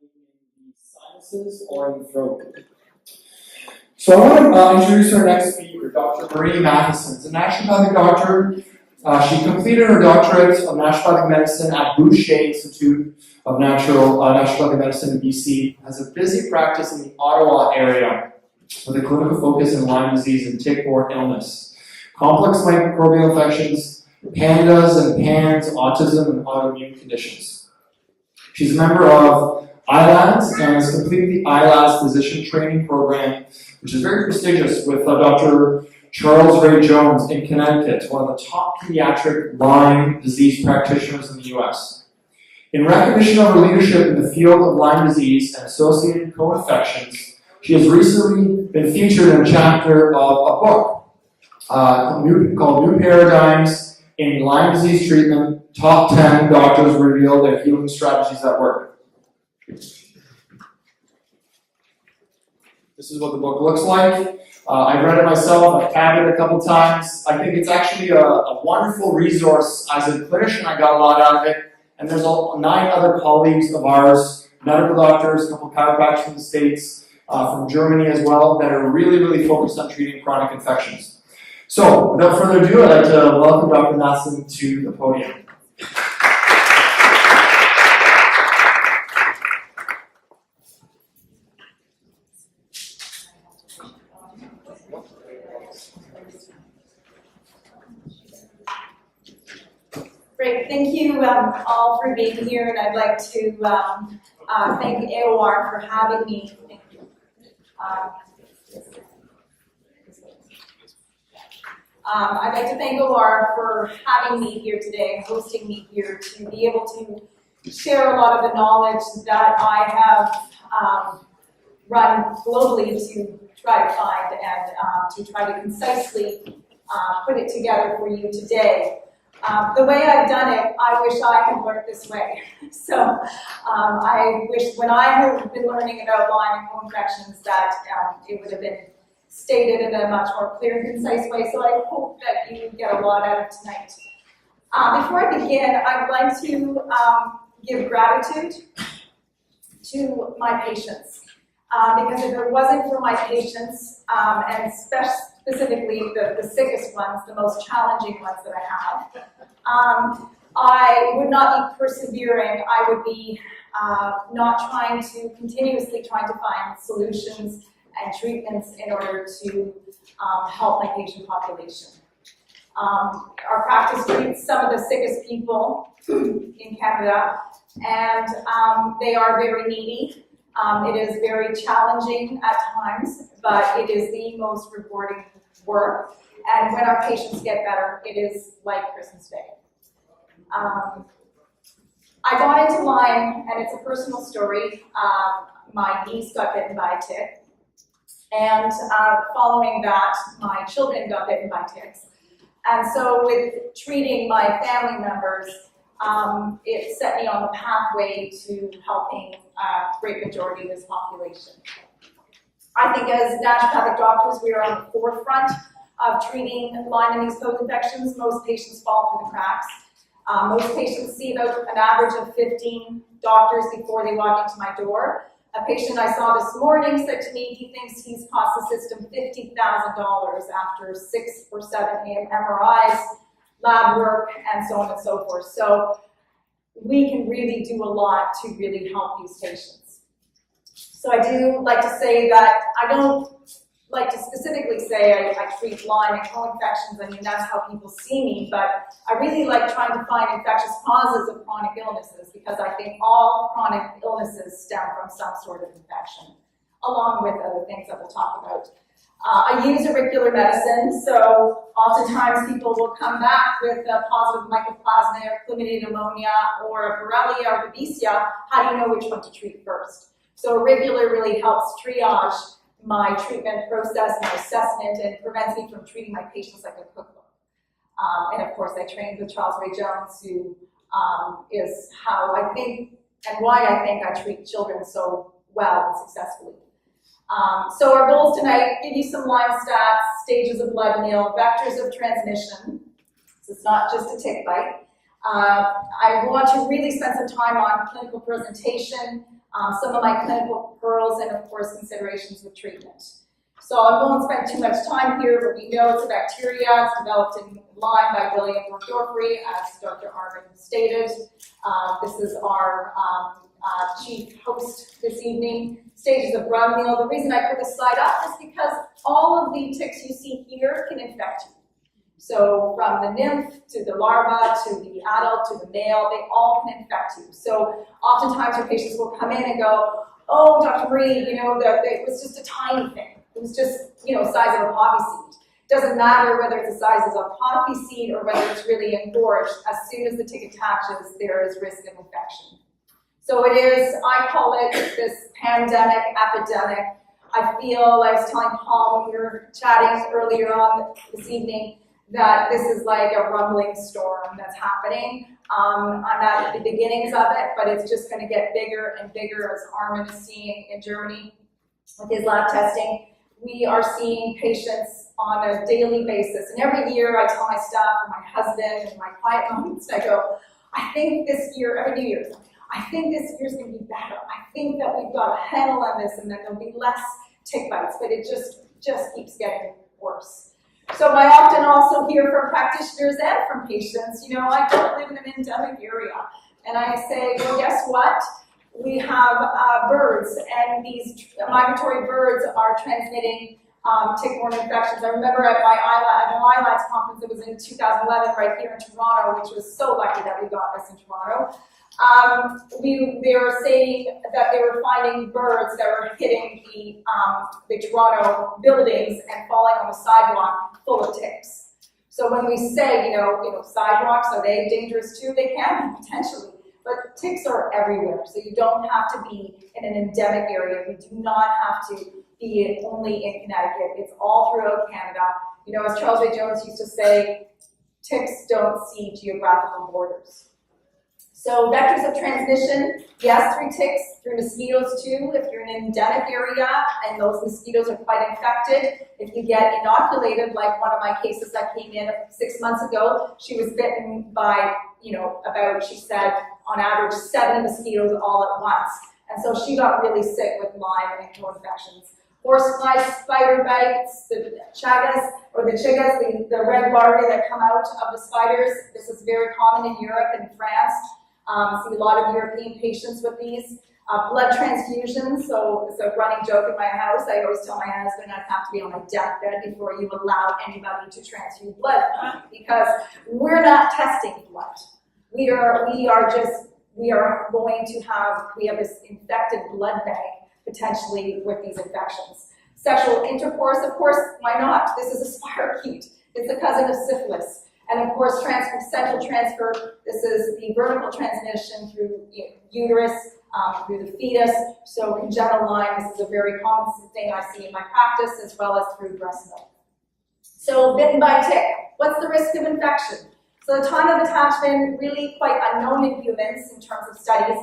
in the sinuses or in the throat. So I want to introduce our next speaker, Dr. Marie Matheson. She's a naturopathic doctor. She completed her doctorate of naturopathic medicine at Boucher Institute of Naturopathic Medicine in BC. Has a busy practice in the Ottawa area with a clinical focus in Lyme disease and tick-borne illness, complex microbial infections, pandas and PANS, autism, and autoimmune conditions. She's a member of ILADS and has completed the ILADS physician training program, which is very prestigious, with Dr. Charles Ray Jones in Connecticut, one of the top pediatric Lyme disease practitioners in the U.S. In recognition of her leadership in the field of Lyme disease and associated co-infections, she has recently been featured in a chapter of a book called New Paradigms in Lyme Disease Treatment. Top 10 doctors reveal their healing strategies at work. This is what the book looks like. I've read it myself, I've tabbed it a couple times. I think it's actually a wonderful resource. As a clinician, I got a lot out of it. And there's 9 other colleagues of ours, medical doctors, a couple chiropractors from the States, from Germany as well, that are really, really focused on treating chronic infections. So, without further ado, I'd like to welcome Dr. Matheson to the podium. Great, thank you all for being here, and I'd like to thank AOR for having me. Thank you. I'd like to thank AOR for having me here today, hosting me here, to be able to share a lot of the knowledge that I have run globally to try to find and to try to concisely put it together for you today. The way I've done it, I wish I had learned this way. So I wish when I have been learning about Lyme and co-infections that it would have been stated in a much more clear and concise way. So I hope that you get a lot out of tonight. Before I begin, I'd like to give gratitude to my patients. Because if it wasn't for my patients, and specifically the sickest ones, the most challenging ones that I have, I would not be persevering. I would be not continuously trying to find solutions and treatments in order to help my patient population. Our practice treats some of the sickest people in Canada, and they are very needy. It is very challenging at times, but it is the most rewarding work. And when our patients get better, it is like Christmas Day. I got into Lyme, and it's a personal story. My niece got bitten by a tick. And following that, my children got bitten by ticks. And so with treating my family members, it set me on the pathway to helping a great majority of this population. I think as naturopathic doctors, we are on the forefront of treating Lyme and these co-infections. Most patients fall through the cracks. Most patients see about an average of 15 doctors before they walk into my door. A patient I saw this morning said to me he thinks he's cost the system $50,000 after 6 or 7 MRIs, lab work, and so on and so forth. So we can really do a lot to really help these patients. So I do like to say that I don't like to specifically say I treat Lyme and co-infections. I mean, that's how people see me, but I really like trying to find infectious causes of chronic illnesses, because I think all chronic illnesses stem from some sort of infection, along with other things that we'll talk about. I use auricular medicine, so oftentimes people will come back with a positive mycoplasma or chlamydia pneumonia or a Borrelia or Babesia. How do you know which one to treat first? So auricular really helps triage my treatment process, my assessment, and prevents me from treating my patients like a cookbook. And of course, I trained with Charles Ray Jones, who is how I think and why I think I treat children so well and successfully. So our goals tonight, give you some Lyme stats, stages of blood meal, vectors of transmission. So it's not just a tick bite. I want to really spend some time on clinical presentation, some of my clinical pearls, and of course considerations with treatment. So I won't spend too much time here, but we know it's a bacteria. It's developed in Lyme by William Dorfrey, as Dr. Arvin stated. This is our chief host this evening. Stages of Brugmeal. The reason I put this slide up is because all of the ticks you see here can infect you. So from the nymph to the larva to the adult to the male, they all can infect you. So oftentimes your patients will come in and go, oh, Dr. Marie, you know, it was just a tiny thing. It was just, you know, size of a poppy seed. Doesn't matter whether it's the size of a poppy seed or whether it's really engorged. As soon as the tick attaches, there is risk of infection. So it is, I call it this pandemic, epidemic. I feel, I was telling Paul when we were chatting earlier on this evening, that this is like a rumbling storm that's happening. I'm at the beginnings of it, but it's just going to get bigger and bigger, as Armin is seeing in Germany with his lab testing. We are seeing patients on a daily basis, and every year I tell my staff and my husband and my quiet moments, I go, I think this year, every New Year's, I think this year's going to be better. I think that we've got a handle on this and that there'll be less tick bites, but it just keeps getting worse. So I often also hear from practitioners and from patients, you know, I don't live in an endemic area. And I say, well, guess what? We have birds, and these migratory birds are transmitting tick-borne infections. I remember at my ILADS conference, it was in 2011 right here in Toronto, which was so lucky that we got this in Toronto. They were saying that they were finding birds that were hitting the Toronto buildings and falling on the sidewalk full of ticks. So when we say, you know, sidewalks, are they dangerous too? They can be potentially, but ticks are everywhere. So you don't have to be in an endemic area. We do not have to be only in Connecticut. It's all throughout Canada. You know, as Charles J. Jones used to say, ticks don't see geographical borders. So vectors of transmission, yes, through ticks, through mosquitoes too, if you're in an endemic area and those mosquitoes are quite infected. If you get inoculated, like one of my cases that came in 6 months ago, she was bitten by, you know, about, she said, on average, 7 mosquitoes all at once. And so she got really sick with Lyme and co-infections. Horsefly spider bites, the chagas, or the chigas, the red larvae that come out of the spiders. This is very common in Europe and France. See a lot of European patients with these. Blood transfusions, so it's a running joke in my house. I always tell my husband I'd have to be on my deathbed before you allow anybody to transfuse blood, because we're not testing blood. We are going to have this infected blood bank potentially with these infections. Sexual intercourse, of course, why not? This is a spirochete. It's a cousin of syphilis. And of course, central transfer, this is the vertical transmission through uterus, through the fetus. So congenital Lyme, this is a very common thing I see in my practice, as well as through breast milk. So bitten by tick, what's the risk of infection? So the time of attachment, really quite unknown in humans in terms of studies.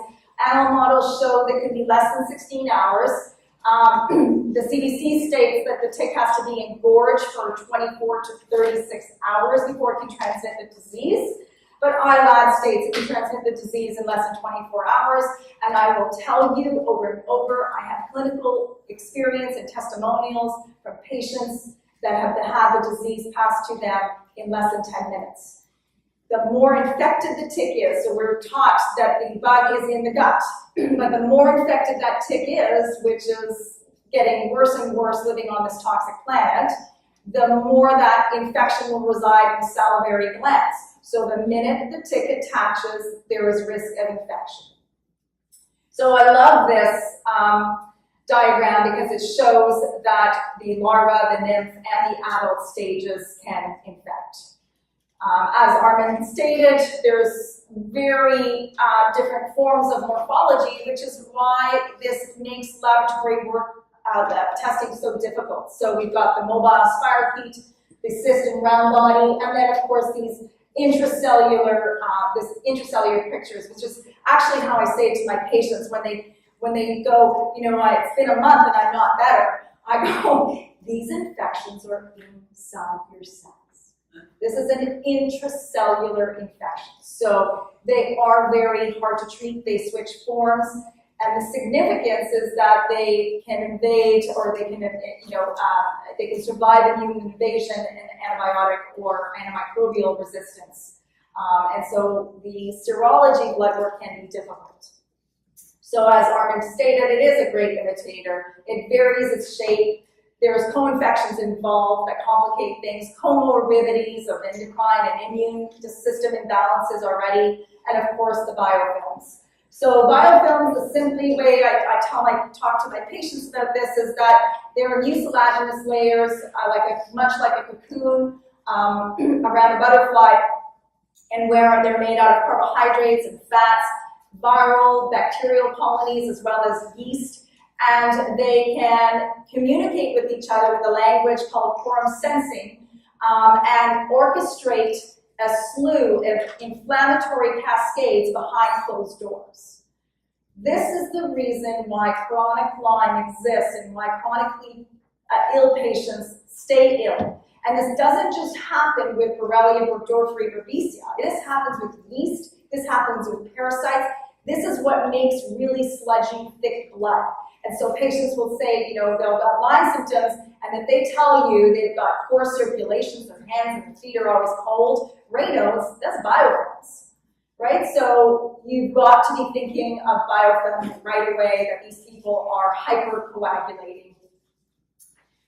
Animal models show that it could be less than 16 hours. The CDC states that the tick has to be engorged for 24 to 36 hours before it can transmit the disease. But ILAD states it can transmit the disease in less than 24 hours. And I will tell you over and over, I have clinical experience and testimonials from patients that have had the disease passed to them in less than 10 minutes. The more infected the tick is, so we're taught that the bug is in the gut, but the more infected that tick is, which is getting worse and worse living on this toxic planet, the more that infection will reside in salivary glands. So the minute the tick attaches, there is risk of infection. So I love this diagram because it shows that the larva, the nymph, and the adult stages can infect. As Armin stated, there's very different forms of morphology, which is why this makes laboratory work testing so difficult. So we've got the mobile spirochete, the cyst and round body, and then of course these intracellular pictures, which is actually how I say it to my patients when they go, you know, it's been a month and I'm not better. I go, these infections are inside your cells. This is an intracellular infection. So they are very hard to treat. They switch forms. And the significance is that they can invade, or they can, they can survive immune invasion and antibiotic or antimicrobial resistance. And so the serology blood work can be difficult. So as Armin stated, it is a great imitator. It varies its shape. There's co-infections involved that complicate things, comorbidities of endocrine and immune system imbalances already, and of course the biofilms. So biofilms, the simply way I talk to my patients about this is that they're mucilaginous layers, much like a cocoon around a butterfly, and where they're made out of carbohydrates and fats, viral, bacterial colonies, as well as yeast, and they can communicate with each other with a language called quorum sensing, and orchestrate a slew of inflammatory cascades behind closed doors. This is the reason why chronic Lyme exists and why chronically ill patients stay ill. And this doesn't just happen with Borrelia burgdorferi babesia. This happens with yeast, this happens with parasites. This is what makes really sludgy, thick blood. And so patients will say, they'll have Lyme symptoms, and if they tell you they've got poor circulations, their hands and their feet are always cold, raynos, that's biofilms, right? So you've got to be thinking of biofilms right away, that these people are hypercoagulating.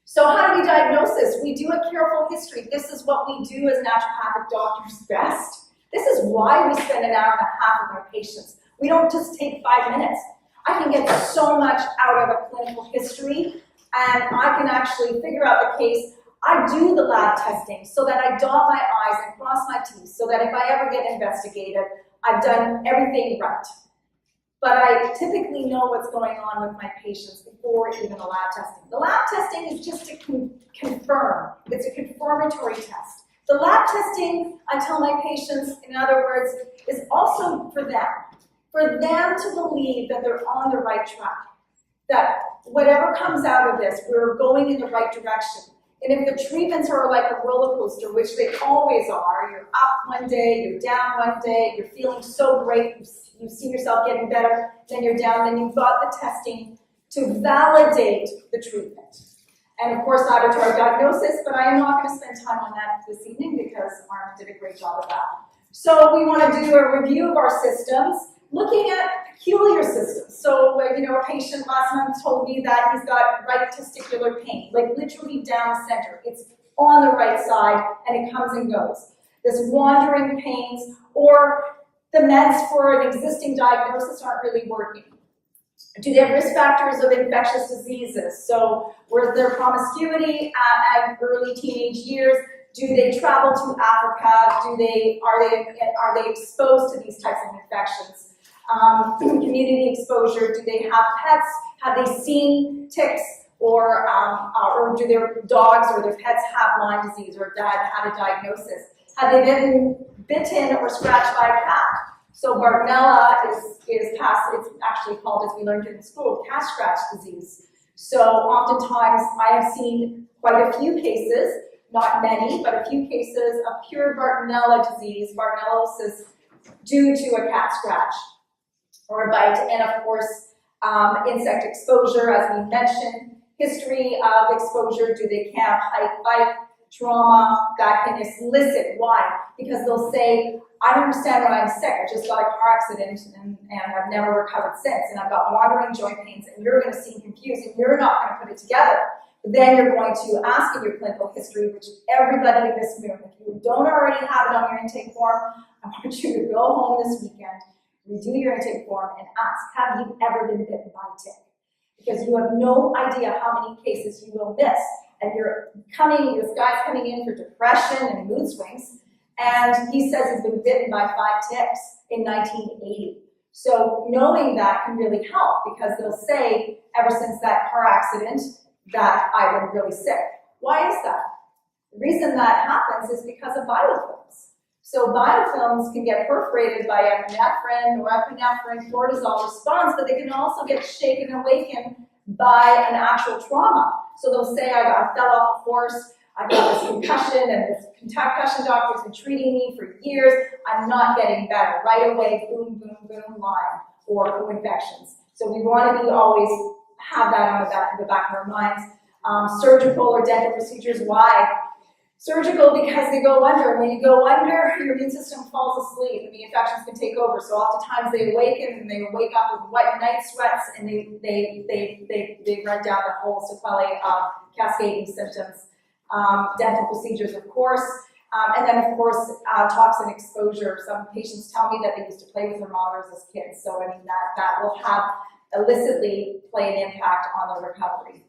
So how do we diagnose this? We do a careful history. This is what we do as naturopathic doctors best. This is why we spend an hour and a half with our patients. We don't just take 5 minutes. I can get so much out of a clinical history, and I can actually figure out the case. I do the lab testing so that I dot my I's and cross my T's, so that if I ever get investigated, I've done everything right. But I typically know what's going on with my patients before even the lab testing. The lab testing is just to confirm. It's a confirmatory test. The lab testing, I tell my patients, in other words, is also for them to believe that they're on the right track, that whatever comes out of this, we're going in the right direction. And if the treatments are like a roller coaster, which they always are, you're up one day, you're down one day, you're feeling so great, you see yourself getting better, then you're down, then you've got the testing to validate the treatment. And of course, laboratory diagnosis, but I am not going to spend time on that this evening because Armin did a great job of that. So we want to do a review of our systems, looking at peculiar systems. So, a patient last month told me that he's got right testicular pain, like literally down the center. It's on the right side, and it comes and goes. This wandering pains, or the meds for an existing diagnosis aren't really working. Do they have risk factors of infectious diseases? So, was there promiscuity at early teenage years? Do they travel to Africa? Are they exposed to these types of infections? Community exposure, do they have pets? Have they seen ticks, or do their dogs or their pets have Lyme disease or had a diagnosis? Have they been bitten or scratched by a cat? So Bartonella is it's actually called, as we learned in school, cat scratch disease. So oftentimes I have seen quite a few cases, not many, but a few cases of pure Bartonella disease, Bartonellosis, due to a cat scratch or a bite, and of course, insect exposure, as we mentioned, history of exposure, do they camp, hike, bike, trauma, that can elicit. Why? Because they'll say, I don't understand when I'm sick, I just got a car accident and I've never recovered since, and I've got wandering joint pains, and you're going to seem confused, and you're not going to put it together. But then you're going to ask in your clinical history, which everybody in this room, if you don't already have it on your intake form, I want you to go home this weekend, redo your intake form, and ask, have you ever been bitten by a tick? Because you have no idea how many cases you will miss. And this guy's coming in for depression and mood swings, and he says he's been bitten by 5 ticks in 1980. So knowing that can really help, because they'll say, ever since that car accident, that I've been really sick. Why is that? The reason that happens is because of biofilms. So biofilms can get perforated by epinephrine, norepinephrine, cortisol response, but they can also get shaken and awakened by an actual trauma. So they'll say, I fell off a horse, I got this concussion, and this concussion doctor's been treating me for years, I'm not getting better. Right away, boom, boom, boom, Lyme, or co-infections. So we want to always have that on the back of our minds. Surgical or dental procedures, why? Surgical because they go under, and when you go under, your immune system falls asleep and the infections can take over. So oftentimes they awaken and they wake up with wet night sweats and they run down the whole sequelae of cascading symptoms. Dental procedures, of course, and then of course toxin exposure. Some patients tell me that they used to play with thermometers as kids, so I mean that will have illicitly play an impact on their recovery.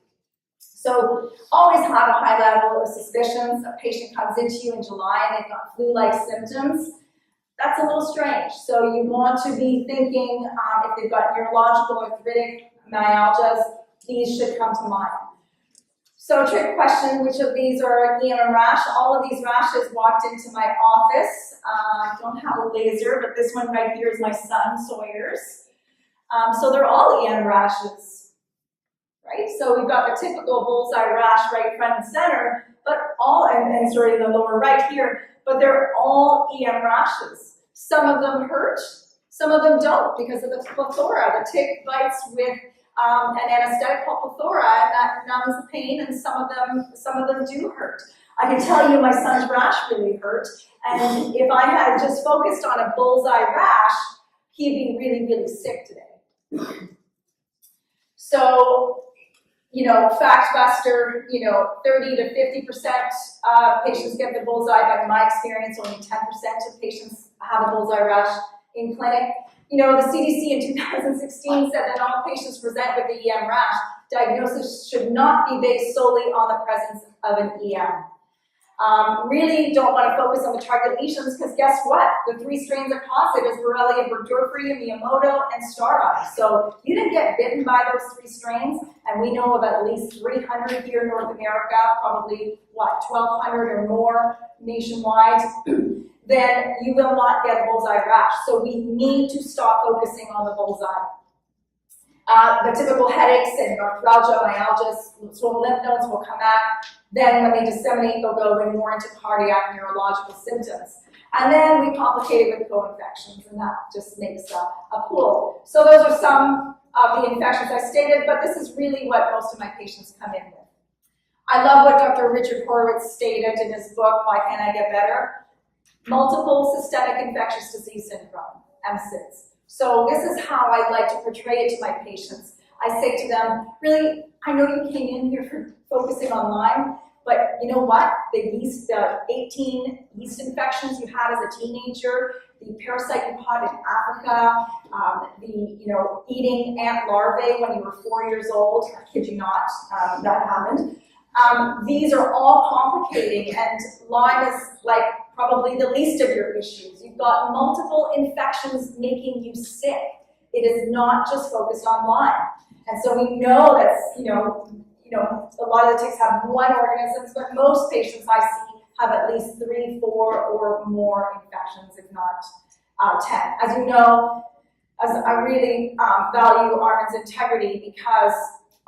So always have a high level of suspicions. A patient comes into you in July and they've got flu-like symptoms. That's a little strange. So you want to be thinking if they've got neurological arthritic myalgias, these should come to mind. So trick question, which of these are EM rash? All of these rashes walked into my office. I don't have a laser, but this one right here is my son Sawyer's. So they're all EM rashes, right? So we've got the typical bullseye rash right front and center, but all, and sorry, in the lower right here, but they're all EM rashes. Some of them hurt, some of them don't because of the plethora. The tick bites with an anesthetic called plethora, and that numbs the pain, and some of them do hurt. I can tell you my son's rash really hurt, and if I had just focused on a bullseye rash, he'd be really, really sick today. So, fact buster, 30 to 50% of patients get the bullseye, but in my experience, only 10% of patients have a bullseye rash in clinic. The CDC in 2016 said that all patients present with the EM rash. Diagnosis should not be based solely on the presence of an EM. Really don't want to focus on the target lesions because guess what? The 3 strains are positive: Borrelia burgdorferi, Miyamoto, and Starr. So you didn't get bitten by those 3 strains, and we know of at least 300 here in North America, probably, 1,200 or more nationwide, then you will not get a bullseye rash. So we need to stop focusing on the bullseye. The typical headaches and arthralgia, myalgias, swollen lymph nodes will come out. Then when they disseminate, they'll go more into cardiac neurological symptoms. And then we complicate it with co-infections, and that just makes a pool. So those are some of the infections I stated, but this is really what most of my patients come in with. I love what Dr. Richard Horowitz stated in his book, Why Can't I Get Better? Multiple Systemic Infectious Disease Syndrome, MSIDS. So this is how I like to portray it to my patients. I say to them, really, I know you came in here for focusing on Lyme, but you know what? The 18 yeast infections you had as a teenager, the parasite you caught in Africa, eating ant larvae when you were 4 years old, I kid you not, that happened. These are all complicating, and Lyme is like probably the least of your issues. You've got multiple infections making you sick. It is not just focused on Lyme. And so we know that, a lot of the ticks have one organism, but most patients I see have at least 3, 4, or more infections, if not 10. As you know, as I really value Armin's integrity because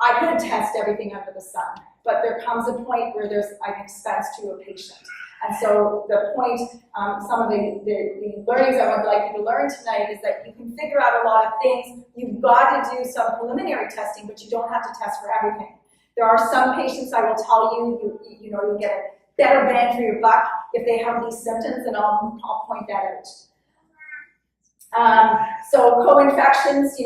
I could test everything under the sun, but there comes a point where there's an expense to a patient. And so the point, some of the learnings I would like you to learn tonight is that you can figure out a lot of things. You've got to do some preliminary testing, but you don't have to test for everything. There are some patients I will tell you, you get a better bang for your buck if they have these symptoms, and I'll point that out. So co-infections,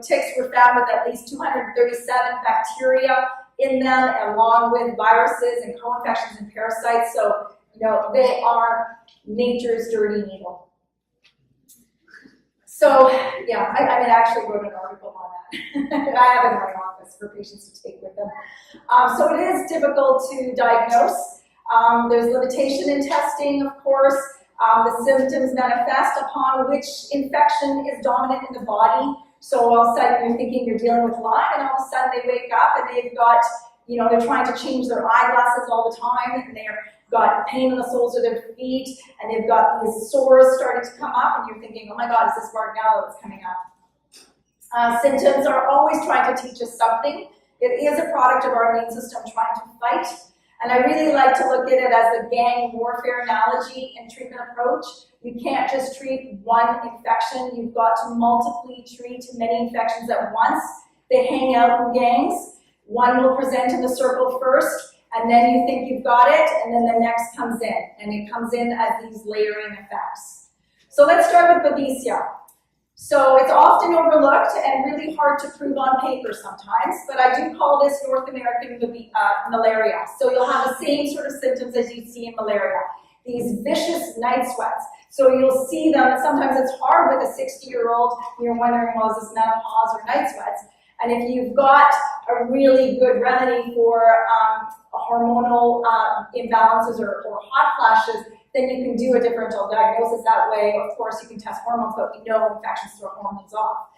ticks were found with at least 237 bacteria in them, along with viruses and co-infections and parasites. So, they are nature's dirty needle. So, yeah, I actually wrote an article on that. I have it in my office for patients to take with them. So it is difficult to diagnose. There's limitation in testing, of course. The symptoms manifest upon which infection is dominant in the body. So all of a sudden you're thinking you're dealing with Lyme, and all of a sudden they wake up and they've got, they're trying to change their eyeglasses all the time, and they've got pain in the soles of their feet, and they've got these sores starting to come up, and you're thinking, oh my God, is this Bartonella that's coming up? Symptoms are always trying to teach us something. It is a product of our immune system trying to fight. And I really like to look at it as a gang warfare analogy in treatment approach. You can't just treat one infection. You've got to multiply treat many infections at once. They hang out in gangs. One will present in the circle first, and then you think you've got it, and then the next comes in. And it comes in as these layering effects. So let's start with Babesia. So it's often overlooked and really hard to prove on paper sometimes, but I do call this North American malaria. So you'll have the same sort of symptoms as you see in malaria, these vicious night sweats. So you'll see them, and sometimes it's hard with a 60-year-old, and you're wondering, well, is this menopause or night sweats? And if you've got a really good remedy for hormonal imbalances or hot flashes, then you can do a differential diagnosis that way. Of course, you can test hormones, but we know infections throw hormones off.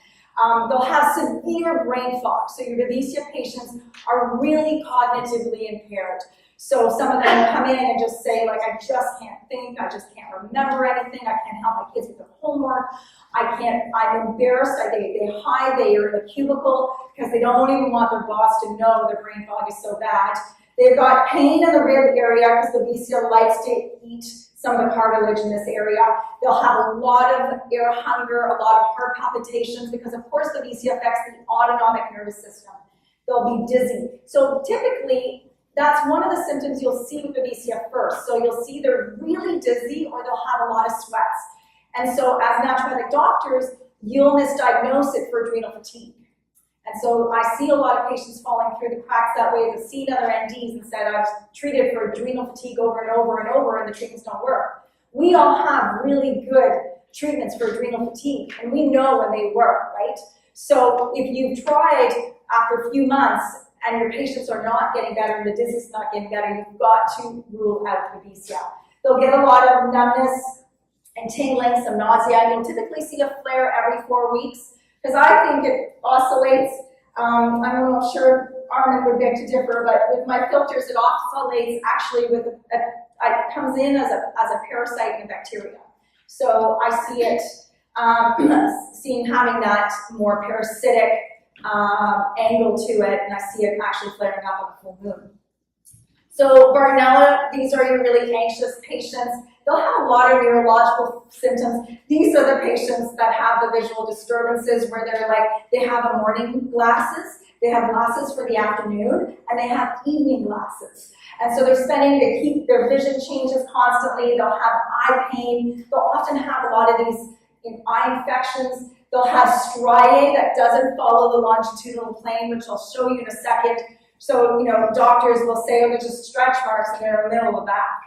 They'll have severe brain fog. So your Babesia patients are really cognitively impaired. So some of them come in and just say, like, I just can't think, I just can't remember anything, I can't help my kids with their homework, I'm embarrassed, they hide, they are in a cubicle because they don't even want their boss to know their brain fog is so bad. They've got pain in the rib area because the Babesia likes to eat some of the cartilage in this area. They'll have a lot of air hunger, a lot of heart palpitations, because of course the Babesia affects the autonomic nervous system. They'll be dizzy. So typically, that's one of the symptoms you'll see with Babesia first. So you'll see they're really dizzy or they'll have a lot of sweats. And so as naturopathic doctors, you'll misdiagnose it for adrenal fatigue. And so I see a lot of patients falling through the cracks that way. They've seen other NDs and said, I've treated for adrenal fatigue over and over and over, and the treatments don't work. We all have really good treatments for adrenal fatigue, and we know when they work, right? So if you've tried after a few months and your patients are not getting better and the dizziness is not getting better, you've got to rule out Babesia. They'll get a lot of numbness and tingling, some nausea, and you'll typically see a flare every 4 weeks. Because I think it oscillates, I'm not sure Armin would beg to differ, but with my filters it oscillates actually with, it comes in as a parasite and a bacteria. So I see it, having that more parasitic angle to it, and I see it actually flaring up on the full moon. So Bartonella, these are your really anxious patients. They'll have a lot of neurological symptoms. These are the patients that have the visual disturbances where they're like, they have a morning glasses, they have glasses for the afternoon, and they have evening glasses. And so they keep their vision changes constantly. They'll have eye pain. They'll often have a lot of these eye infections. They'll have striae that doesn't follow the longitudinal plane, which I'll show you in a second. So, doctors will say, oh, they're just stretch marks and they're in the middle of the back.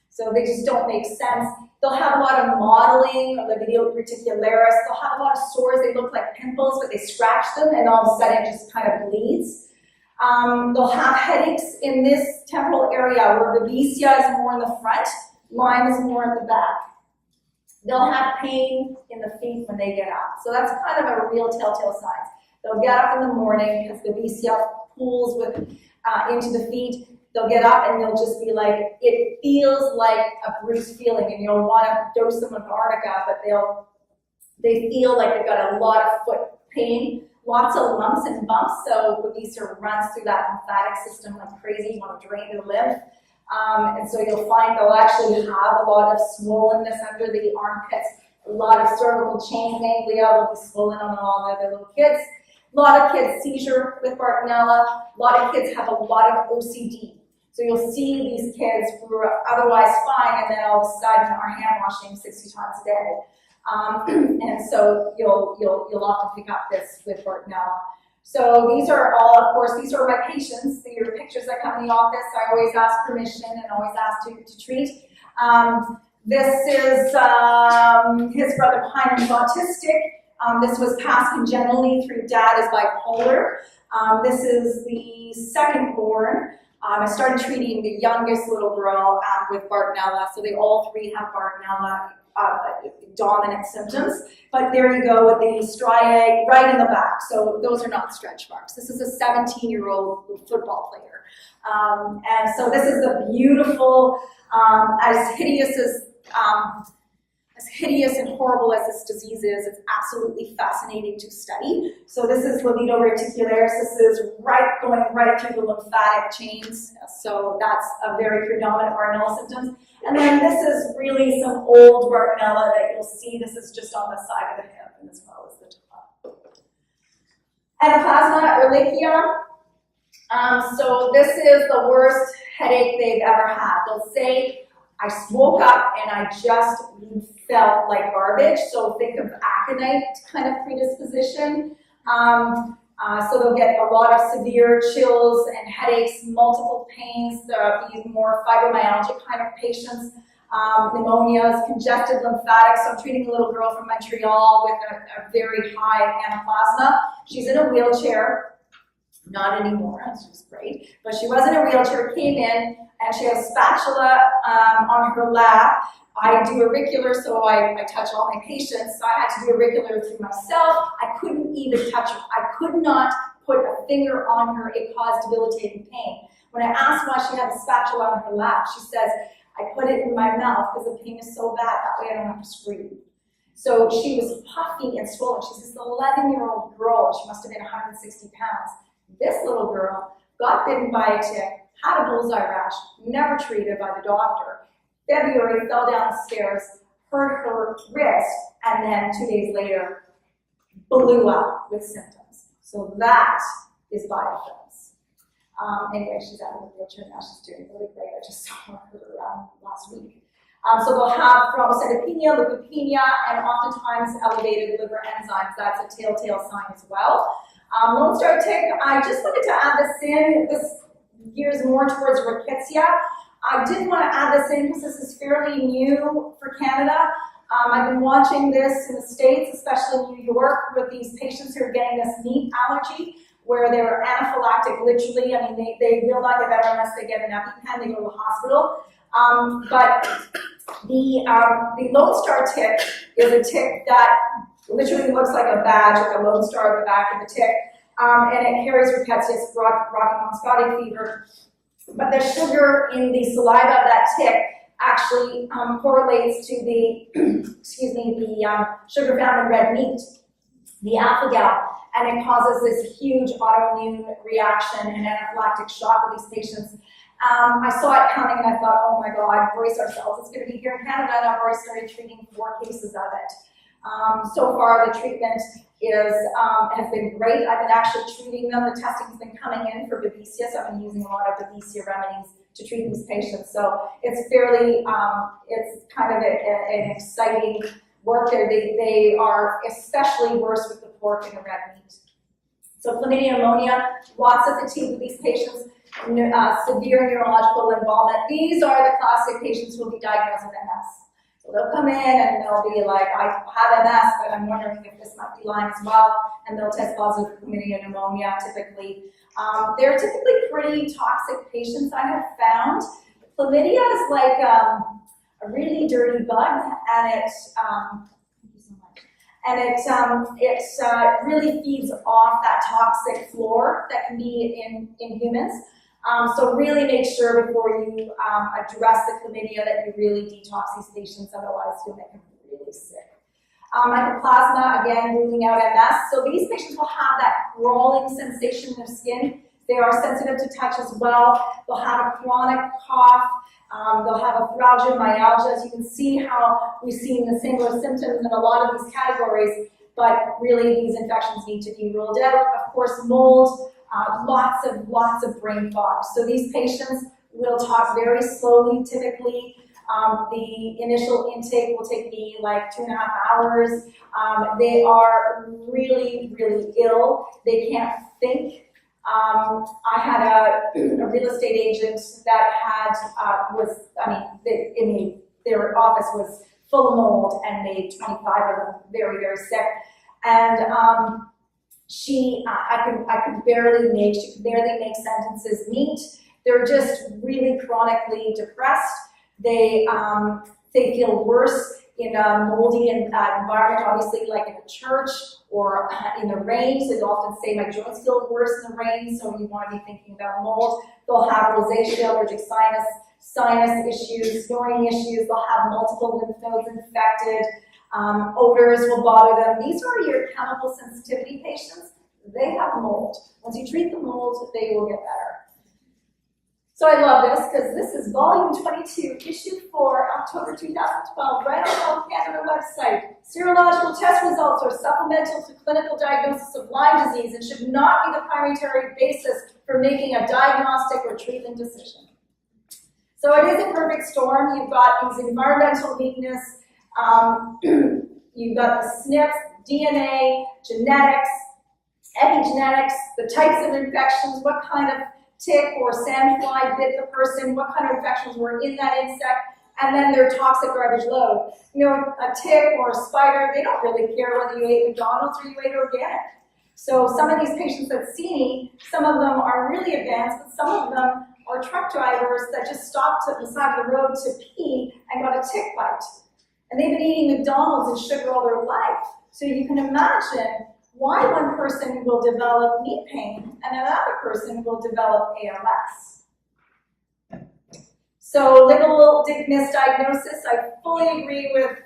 So they just don't make sense. They'll have a lot of modeling of the video reticularis. They'll have a lot of sores. They look like pimples, but they scratch them and all of a sudden it just kind of bleeds. They'll have headaches in this temporal area where Babesia is more in the front, Lyme is more at the back. They'll have pain in the feet when they get up. So that's kind of a real telltale sign. They'll get up in the morning because Babesia pools into the feet. They'll get up and they'll just be like, it feels like a bruised feeling, and you'll want to dose them with arnica, but they feel like they've got a lot of foot pain, lots of lumps and bumps, so Babesia runs through that lymphatic system like crazy. You want to drain their lymph. And so you'll find they'll actually have a lot of swollenness under the armpits, a lot of cervical chain ganglia will be swollen on all the other little kids. A lot of kids seizure with Bartonella. A lot of kids have a lot of OCD. So you'll see these kids who are otherwise fine, and then all of a sudden are hand washing 60 times a day. And so you'll often pick up this with Bartonella. So these are all, of course, these are my patients. These are pictures that come in the office. I always ask permission and always ask to treat. This is his brother Heinem's autistic. This was passed congenitally through dad is bipolar. This is the second born. I started treating the youngest little girl with Bartonella, so they all three have Bartonella dominant symptoms. But there you go with the striae right in the back. So those are not stretch marks. This is a 17-year-old football player. And so this is a beautiful, as hideous as as hideous and horrible as this disease is, it's absolutely fascinating to study. So this is livedo reticularis. This is going right through the lymphatic chains. So that's a very predominant Bartonella symptoms. And then this is really some old Bartonella that you'll see. This is just on the side of the hip and as well as the top. Anaplasma ehrlichia. So this is the worst headache they've ever had. They'll say, I woke up and I just felt like garbage. So think of aconite kind of predisposition. So they'll get a lot of severe chills and headaches, multiple pains. These more fibromyalgia kind of patients, pneumonias, congested lymphatics. So I'm treating a little girl from Montreal with a very high anaplasma. She's in a wheelchair. Not anymore, which was great, but she was in a wheelchair, came in, and she had a spatula on her lap. I do auricular, so I touch all my patients, so I had to do auricular through myself. I couldn't even touch her. I could not put a finger on her. It caused debilitating pain. When I asked why she had a spatula on her lap, she says, I put it in my mouth because the pain is so bad, that way I don't have to scream. So she was puffy and swollen. She's this 11-year-old girl. She must have been 160 pounds. This little girl got bitten by a tick, had a bullseye rash, never treated by the doctor. February, fell down the stairs, hurt her wrist, and then 2 days later, blew up with symptoms. So that is biofilms. Anyway, she's out of the wheelchair now. She's doing really great. I just saw her last week. So they'll have thrombocytopenia, leukopenia, and oftentimes elevated liver enzymes. That's a telltale sign as well. Lone Star tick, I just wanted to add this in. This gears more towards rickettsia. I did want to add this in because this is fairly new for Canada. I've been watching this in the States, especially in New York, with these patients who are getting this meat allergy, where they're anaphylactic, literally. I mean, they will not get better unless they get an EpiPen, they go to the hospital. But the Lone Star tick is a tick that literally looks like a badge, like a Lone Star at the back of the tick, and it carries rickettsia, Rocky Mountain spotting fever. But the sugar in the saliva of that tick actually correlates to the, the sugar found in red meat, the alpha-gal, and it causes this huge autoimmune reaction and anaphylactic shock with these patients. I saw it coming and I thought, oh my God, brace ourselves. It's going to be here in Canada, and I've already started treating 4 cases of it. So far, the treatment has been great. I've been actually treating them. The testing has been coming in for babesia, so I've been using a lot of babesia remedies to treat these patients. So it's fairly, it's kind of an exciting work there. They are especially worse with the pork and the red meat. So chlamydia pneumonia, lots of fatigue with these patients, severe neurological involvement. These are the classic patients who will be diagnosed with MS. So they'll come in and they'll be like, I have MS, but I'm wondering if this might be Lyme as well, and they'll test positive for chlamydia pneumonia typically. They're typically pretty toxic patients, I have found. Chlamydia is like a really dirty bug, and it really feeds off that toxic floor that can be in humans. So really make sure before you address the chlamydia that you really detox these patients, otherwise you'll make them really sick. Mycoplasma, again, ruling out MS. So these patients will have that crawling sensation in their skin. They are sensitive to touch as well. They'll have a chronic cough. They'll have a arthralgia, myalgia. As you can see how we've seen the similar symptoms in a lot of these categories, but really these infections need to be ruled out. Of course, mold. Lots of brain fog. So these patients will talk very slowly, typically. The initial intake will take me like 2.5 hours. They are really, really ill. They can't think. I had a real estate agent that had, their office was full of mold and made 25 of them very, very sick. And I could barely make sentences neat. They're just really chronically depressed. They feel worse in a moldy environment, obviously like in a church or in the rain. So they often say my joints feel worse in the rain, so you want to be thinking about mold. They'll have rosacea, allergic sinus sinus issues, snoring issues. They'll have multiple lymph nodes infected. Odors will bother them. These are your chemical sensitivity patients. They have mold. Once you treat the mold, they will get better. So I love this because this is volume 22, issue 4, October 2012, right on the Health Canada website. Serological test results are supplemental to clinical diagnosis of Lyme disease and should not be the primary basis for making a diagnostic or treatment decision. So it is a perfect storm. You've got these environmental weakness, you've got the SNPs, DNA, genetics, epigenetics, the types of infections, what kind of tick or sandfly bit the person, what kind of infections were in that insect, and then their toxic garbage load. You know, a tick or a spider, they don't really care whether you ate McDonald's or you ate organic. So some of these patients that see me, some of them are really advanced, but some of them are truck drivers that just stopped at the side of the road to pee and got a tick bite. And they've been eating McDonald's and sugar all their life. So you can imagine why one person will develop knee pain and another person will develop ALS. So little misdiagnosis. I fully agree with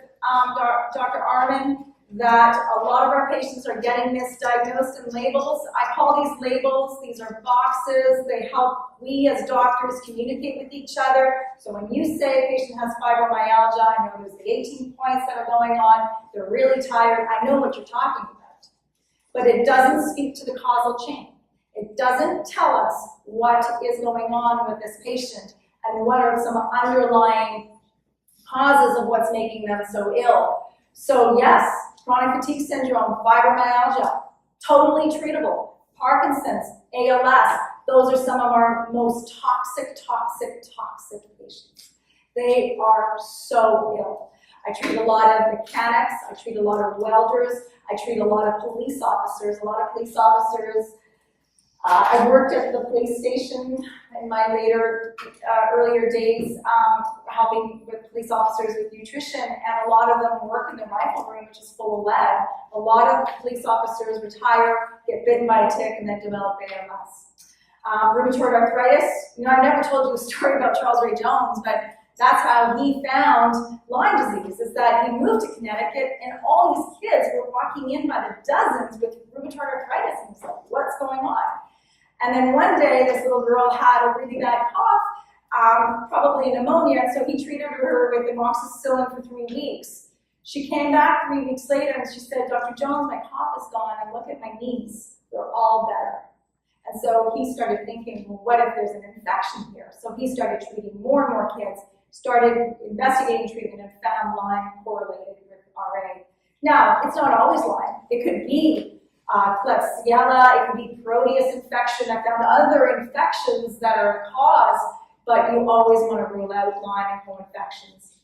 Dr. Arman that a lot of our patients are getting misdiagnosed in labels. I call these labels, these are boxes. They help we as doctors communicate with each other. So when you say a patient has fibromyalgia, I know there's the 18 points that are going on, they're really tired, I know what you're talking about. But it doesn't speak to the causal chain. It doesn't tell us what is going on with this patient and what are some underlying causes of what's making them so ill. So yes, chronic fatigue syndrome, fibromyalgia, totally treatable. Parkinson's, ALS, those are some of our most toxic patients. They are so ill. I treat a lot of mechanics, I treat a lot of welders, I treat a lot of police officers. I worked at the police station in my earlier days, helping with police officers with nutrition, and a lot of them work in the rifle room, which is full of lead. A lot of police officers retire, get bitten by a tick, and then develop ALS. Rheumatoid arthritis. You know, I never told you a story about Charles Ray Jones, but that's how he found Lyme disease, is that he moved to Connecticut and all these kids were walking in by the dozens with rheumatoid arthritis, and he's like, what's going on? And then one day, this little girl had a really bad cough, probably pneumonia, and so he treated her with amoxicillin for 3 weeks. She came back 3 weeks later and she said, Dr. Jones, my cough is gone, and look at my knees, they're all better. And so he started thinking, well, what if there's an infection here? So he started treating more and more kids, started investigating treatment, and found Lyme correlated with RA. Now, it's not always Lyme. It could be Klebsiella, it could be Proteus infection. I found other infections that are a cause, but you always want to rule out Lyme and co-infections.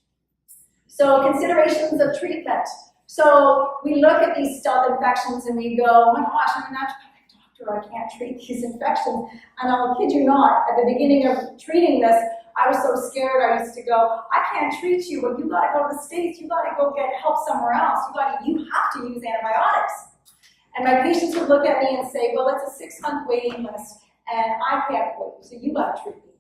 So considerations of treatment. So we look at these stealth infections and we go, oh my gosh, I'm a naturopathic doctor, I can't treat these infections. And I'll kid you not, at the beginning of treating this, I was so scared. I used to go, I can't treat you, but you got to go to the States. You got to go get help somewhere else. You have to use antibiotics. And my patients would look at me and say, well, it's a 6-month waiting list, and I can't wait, so you got to treat me.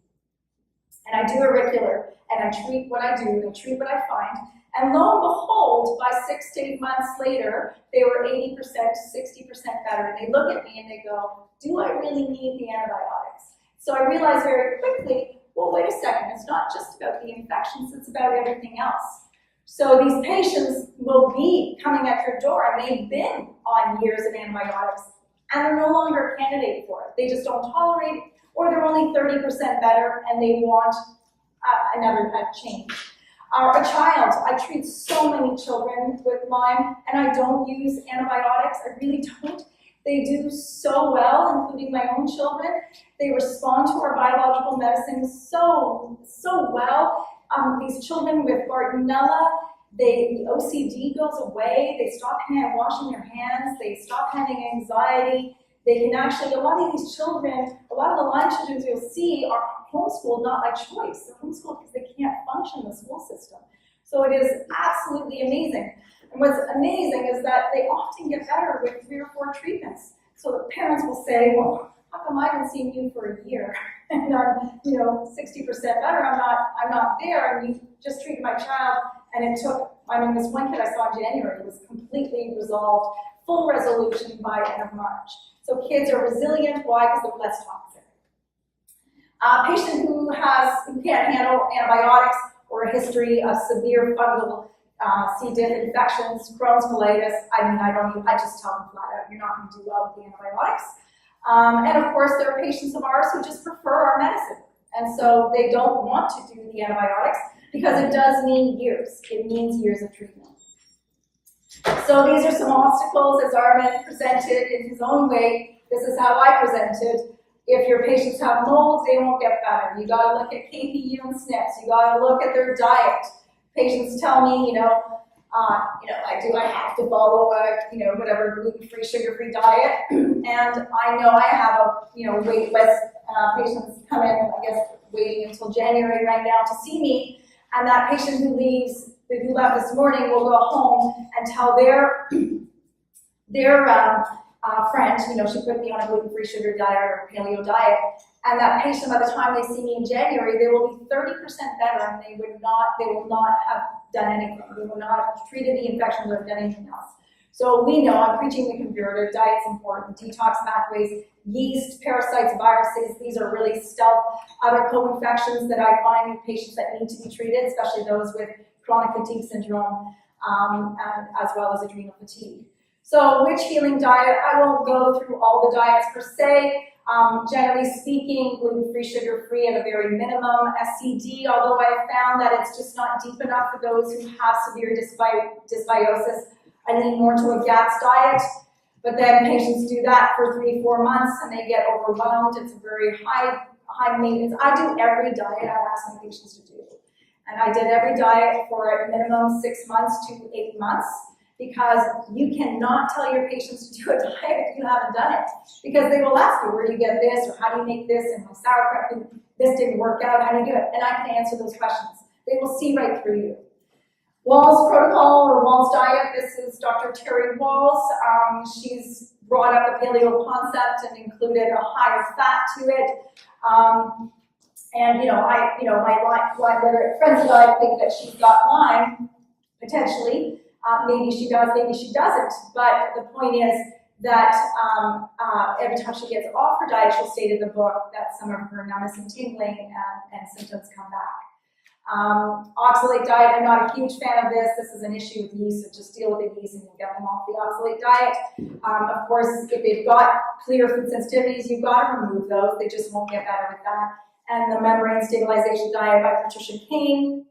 And I do auricular, and I treat what I do, and I treat what I find. And lo and behold, by 6 to 8 months later, they were 80% to 60% better. And they look at me and they go, do I really need the antibiotics? So I realized very quickly, well, wait a second, it's not just about the infections, it's about everything else. So these patients will be coming at your door and they've been on years of antibiotics and they're no longer a candidate for it. They just don't tolerate it, or they're only 30% better and they want another change. A child, I treat so many children with Lyme and I don't use antibiotics, I really don't. They do so well, including my own children. They respond to our biological medicine so well. These children with Bartonella, the OCD goes away. They stop washing their hands. They stop having anxiety. They can actually, a lot of these children, a lot of the Lyme children you'll see are homeschooled not by choice. They're homeschooled because they can't function in the school system. So it is absolutely amazing. And what's amazing is that they often get better with 3 or 4 treatments. So the parents will say, well, how come I haven't seen you for a year? and I'm, 60% better, I'm not there, and you just treated my child, and it took, this one kid I saw in January was completely resolved, full resolution by end of March. So kids are resilient, why? Because they're less toxic. A patient who can't handle antibiotics or a history of severe fungal C. diff infections, Crohn's colitis, I just tell them flat out, you're not going to do well with the antibiotics. And of course, there are patients of ours who just prefer our medicine. And so they don't want to do the antibiotics because it does mean years. It means years of treatment. So these are some obstacles as Armin presented in his own way. This is how I presented. If your patients have mold, they won't get better. You got to look at KPU and SNPs. You got to look at their diet. Patients tell me, I have to follow a, whatever gluten-free, sugar-free diet, and I know I have a, wait list. Patients come in, I guess, waiting until January right now to see me, and that patient who left this morning will go home and tell their friend, she put me on a gluten-free sugar diet or paleo diet, and that patient, by the time they see me in January, they will be 30% better, and they will not have done anything. They will not have treated the infections or done anything else. So we know, I'm preaching the converter, diet's important, detox pathways, yeast, parasites, viruses, these are really stealth. Other co-infections that I find with patients that need to be treated, especially those with chronic fatigue syndrome, and as well as adrenal fatigue. So which healing diet? I won't go through all the diets per se. Generally speaking, gluten-free, sugar-free at a very minimum. SCD, although I've found that it's just not deep enough for those who have severe dysbiosis, I lean more to a GATS diet. But then patients do that for 3-4 months and they get overwhelmed. It's a very high maintenance. I do every diet I ask my patients to do. And I did every diet for a minimum 6 months to 8 months. Because you cannot tell your patients to do a diet if you haven't done it. Because they will ask you, where do you get this, or how do you make this, and my sauerkraut, this didn't work out, how do you do it? And I can answer those questions. They will see right through you. Wall's protocol, or Wall's diet, this is Dr. Terry Walls. She's brought up the paleo concept and included a higher fat to it. My friends and I think that she's got Lyme, potentially. Maybe she does, maybe she doesn't. But the point is that every time she gets off her diet, she'll state in the book that some of her numbness and tingling and symptoms come back. Oxalate diet, I'm not a huge fan of this. This is an issue with yeast, so just deal with the yeast and you'll get them off the oxalate diet. Of course, if they've got clear food sensitivities, you've got to remove those. They just won't get better with that. And the membrane stabilization diet by Patricia Kane.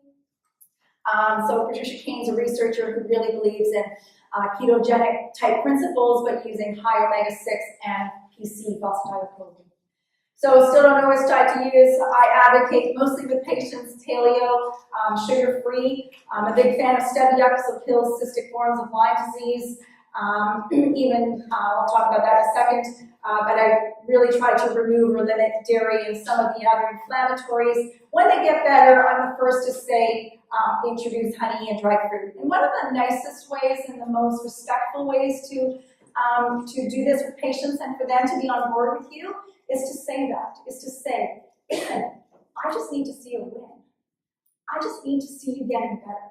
So Patricia Kane's a researcher who really believes in ketogenic type principles, but using high omega-6 and PC, phosphatidylcholine. So still don't know which diet to use. I advocate mostly with patients, paleo, sugar-free. I'm a big fan of stevia, so kills cystic forms of Lyme disease. I'll talk about that in a second, but I really try to remove or limit dairy and some of the other inflammatories. When they get better, I'm the first to say introduce honey and dried fruit. And one of the nicest ways and the most respectful ways to do this with patients and for them to be on board with you is to say, listen, I just need to see a win. I just need to see you getting better.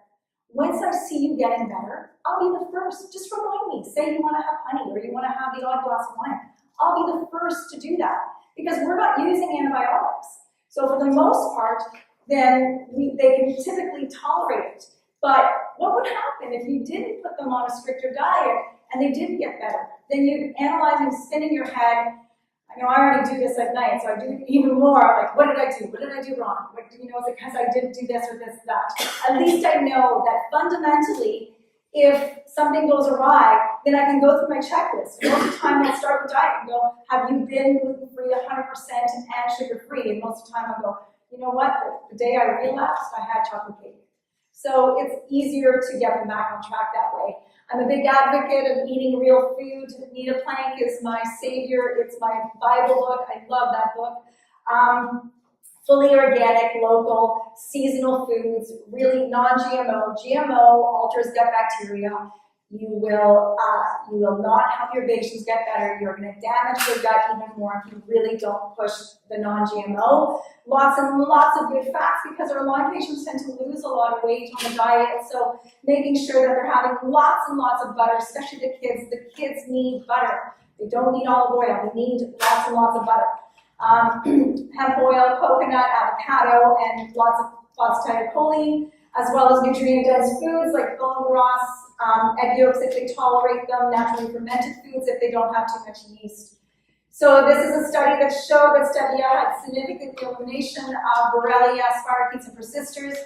Once I see you getting better, I'll be the first. Just remind me. Say you want to have honey or you want to have the odd glass of wine. I'll be the first to do that because we're not using antibiotics. So for the most part, then they can typically tolerate it. But what would happen if you didn't put them on a stricter diet and they didn't get better? Then you'd analyze and spin in your head. I know I already do this at night, so I do it even more. Like, what did I do? What did I do wrong? Is it because I didn't do this or this, that? At least I know that fundamentally, if something goes awry, then I can go through my checklist. Most of the time I start with diet and go, have you been gluten-free 100% and sugar-free? And most of the time I go, you know what? The day I relapsed, I had chocolate cake. So it's easier to get them back on track that way. I'm a big advocate of eating real food. Nita Plank is my savior. It's my Bible book. I love that book. Fully organic, local, seasonal foods, really non-GMO. GMO alters gut bacteria. You will not help your patients get better. You're going to damage your gut even more if you really don't push the non-GMO. Lots and lots of good fats, because our Lyme patients tend to lose a lot of weight on the diet. So making sure that they're having lots and lots of butter, especially the kids. The kids need butter. They don't need olive oil. They need lots and lots of butter. Hemp oil, coconut, avocado, and lots of phosphatidylcholine, as well as nutrient-dense foods like bone broths, egg yolks if they tolerate them, naturally fermented foods if they don't have too much yeast. So this is a study that showed that Stevia had significant elimination of Borrelia, spirochetes, and persisters.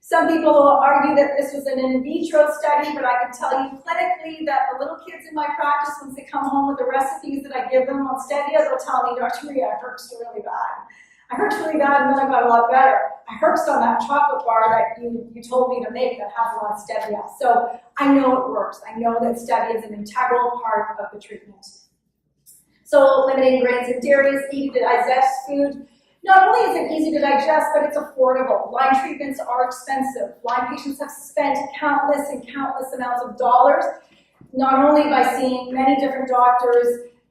Some people will argue that this was an in vitro study, but I can tell you clinically that the little kids in my practice, once they come home with the recipes that I give them on Stevia, they'll tell me, Dr. Marie, I hurts really bad. I hurts really bad and then I got a lot better. I hurts on that chocolate bar that you told me to make that has a lot of Stevia. So I know it works. I know that Stevia is an integral part of the treatment. So limiting grains and dairies, easy to digest food. Not only is it easy to digest, but it's affordable. Lyme treatments are expensive. Lyme patients have spent countless and countless amounts of dollars, not only by seeing many different doctors,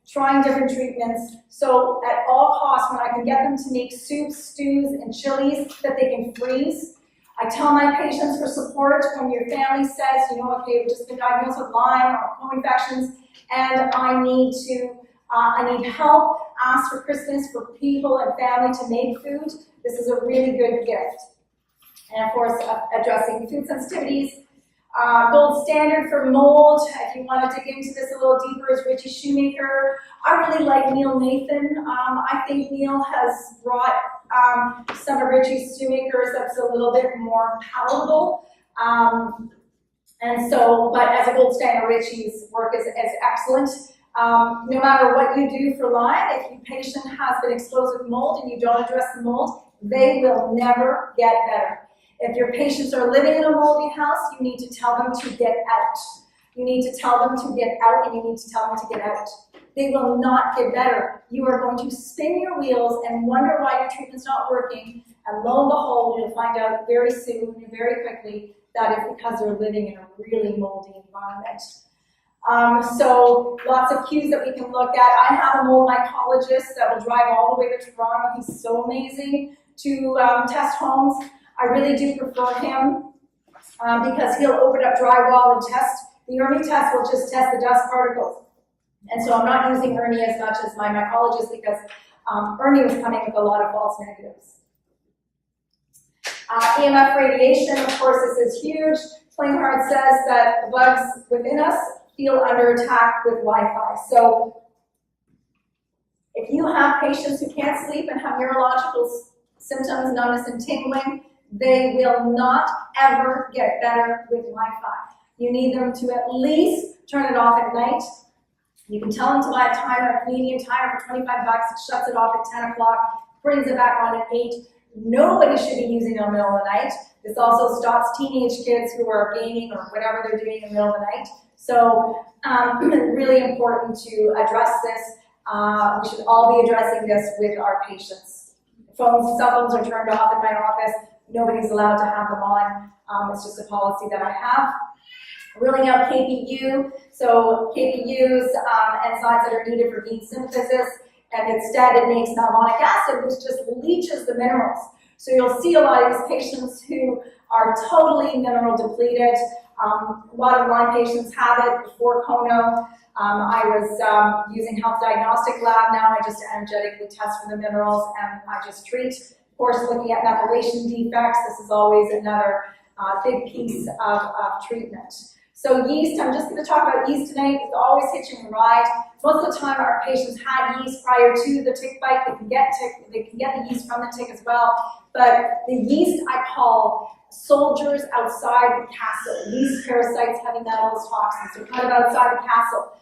trying different treatments. So at all costs, when I can get them to make soups, stews, and chilies that they can freeze, I tell my patients for support when your family says, okay, we've just been diagnosed with Lyme or co-infections, and I need help, ask for Christmas for people and family to make food. This is a really good gift. And of course, addressing food sensitivities. Gold standard for mold, if you want to dig into this a little deeper, is Richie Shoemaker. I really like Neil Nathan. I think Neil has brought some of Richie Shoemaker's that's a little bit more palatable. But as a gold standard, Richie's work is excellent. No matter what you do for Lyme, if your patient has been exposed with mold and you don't address the mold, they will never get better. If your patients are living in a moldy house, you need to tell them to get out. You need to tell them to get out, and you need to tell them to get out. They will not get better. You are going to spin your wheels and wonder why your treatment's not working, and lo and behold, you'll find out very soon and very quickly that it's because they're living in a really moldy environment. So lots of cues that we can look at. I have a mold mycologist that will drive all the way to Toronto. He's so amazing to test homes. I really do prefer him because he'll open up drywall and test. The Ernie test will just test the dust particles. And so I'm not using Ernie as much as my mycologist because Ernie was coming with a lot of false negatives. EMF radiation, of course, this is huge. Klinghardt says that the bugs within us feel under attack with Wi-Fi. So if you have patients who can't sleep and have neurological symptoms, numbness and tingling, they will not ever get better with Wi-Fi. You need them to at least turn it off at night. You can tell them to buy a timer, a Canadian timer for $25. It shuts it off at 10 o'clock, brings it back on at 8. Nobody should be using it in the middle of the night. This also stops teenage kids who are gaming or whatever they're doing in the middle of the night. So really important to address this. We should all be addressing this with our patients. Cell phones are turned off in my office. Nobody's allowed to have them on. It's just a policy that I have. Ruling out KPU. So KPUs, enzymes that are needed for bean synthesis, and instead it makes malonic acid, which just leaches the minerals. So you'll see a lot of these patients who are totally mineral depleted. A lot of Lyme patients have it before Kono. I was using Health Diagnostic Lab. Now I just energetically test for the minerals and I just treat. Of course, looking at methylation defects, this is always another big piece of treatment. So yeast, I'm just going to talk about yeast tonight. It's always hitching a ride. Most of the time our patients had yeast prior to the tick bite. They can get the yeast from the tick as well. But the yeast I call soldiers outside the castle. Yeast parasites, heavy metals, toxins. They're kind of outside the castle.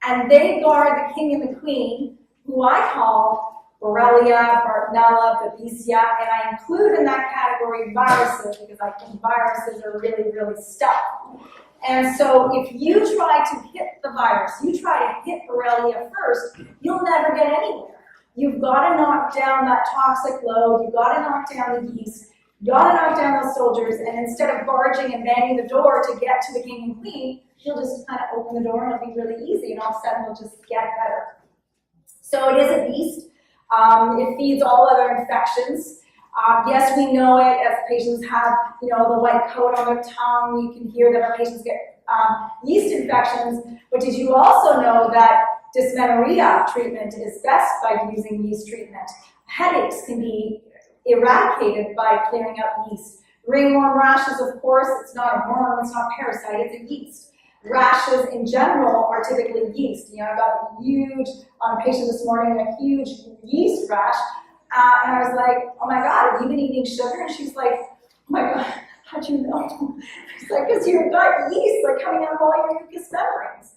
And they guard the king and the queen, who I call Borrelia, Bartonella, Babesia, and I include in that category viruses because I think viruses are really, really stuck. And so if you try to hit the virus, you try to hit Borrelia first, you'll never get anywhere. You've got to knock down that toxic load, you've got to knock down the yeast, you've got to knock down those soldiers, and instead of barging and banging the door to get to the king and queen, he'll just kind of open the door and it'll be really easy, and all of a sudden he'll just get better. So it is a yeast. It feeds all other infections. Yes, we know it as patients have, the white coat on their tongue. You can hear that our patients get yeast infections. But did you also know that dysmenorrhea treatment is best by using yeast treatment? Headaches can be eradicated by clearing out yeast. Ringworm rashes, of course, it's not a worm, it's not a parasite, it's a yeast. Rashes in general are typically yeast. I got a huge, on a patient this morning, a huge yeast rash. And I was like, oh my God, have you been eating sugar? And she's like, oh my God, how'd you know? She's like, because you've got yeast coming out of all your mucous membranes.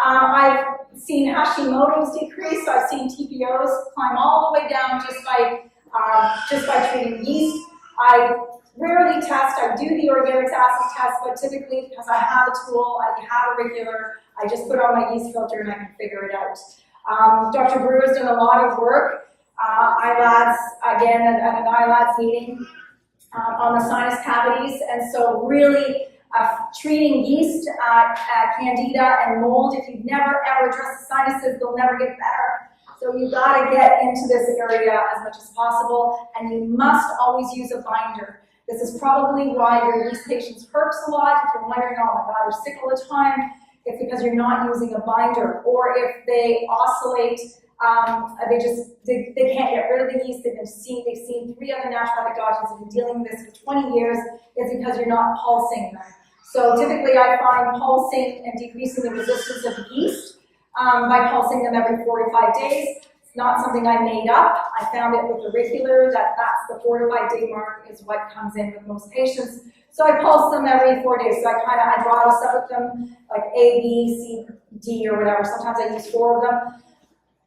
I've seen Hashimoto's decrease, so I've seen TPOs climb all the way down just by treating yeast. I rarely test. I do the organic acid test, but typically because I have a tool, I have a regular, I just put on my yeast filter and I can figure it out. Dr. Brewer's done a lot of work. ILADS, again, at an ILADS meeting on the sinus cavities, and so really treating yeast, candida, and mold. If you've never ever addressed the sinuses, they'll never get better. So you've got to get into this area as much as possible, and you must always use a binder. This is probably why your yeast patients herpes a lot. If you're wondering, oh my God, they're sick all the time, it's because you're not using a binder. Or if they oscillate, they can't get rid of the yeast. They've seen 3 other naturopathic doctors who've been dealing with this for 20 years. It's because you're not pulsing them. So typically I find pulsing and decreasing the resistance of yeast by pulsing them every 4 to 5 days. It's not something I made up. I found it with auricular, that's the 4 to 5 day mark is what comes in with most patients. So I pulse them every 4 days. So I draw this up with them, like A, B, C, D, or whatever. Sometimes I use 4 of them.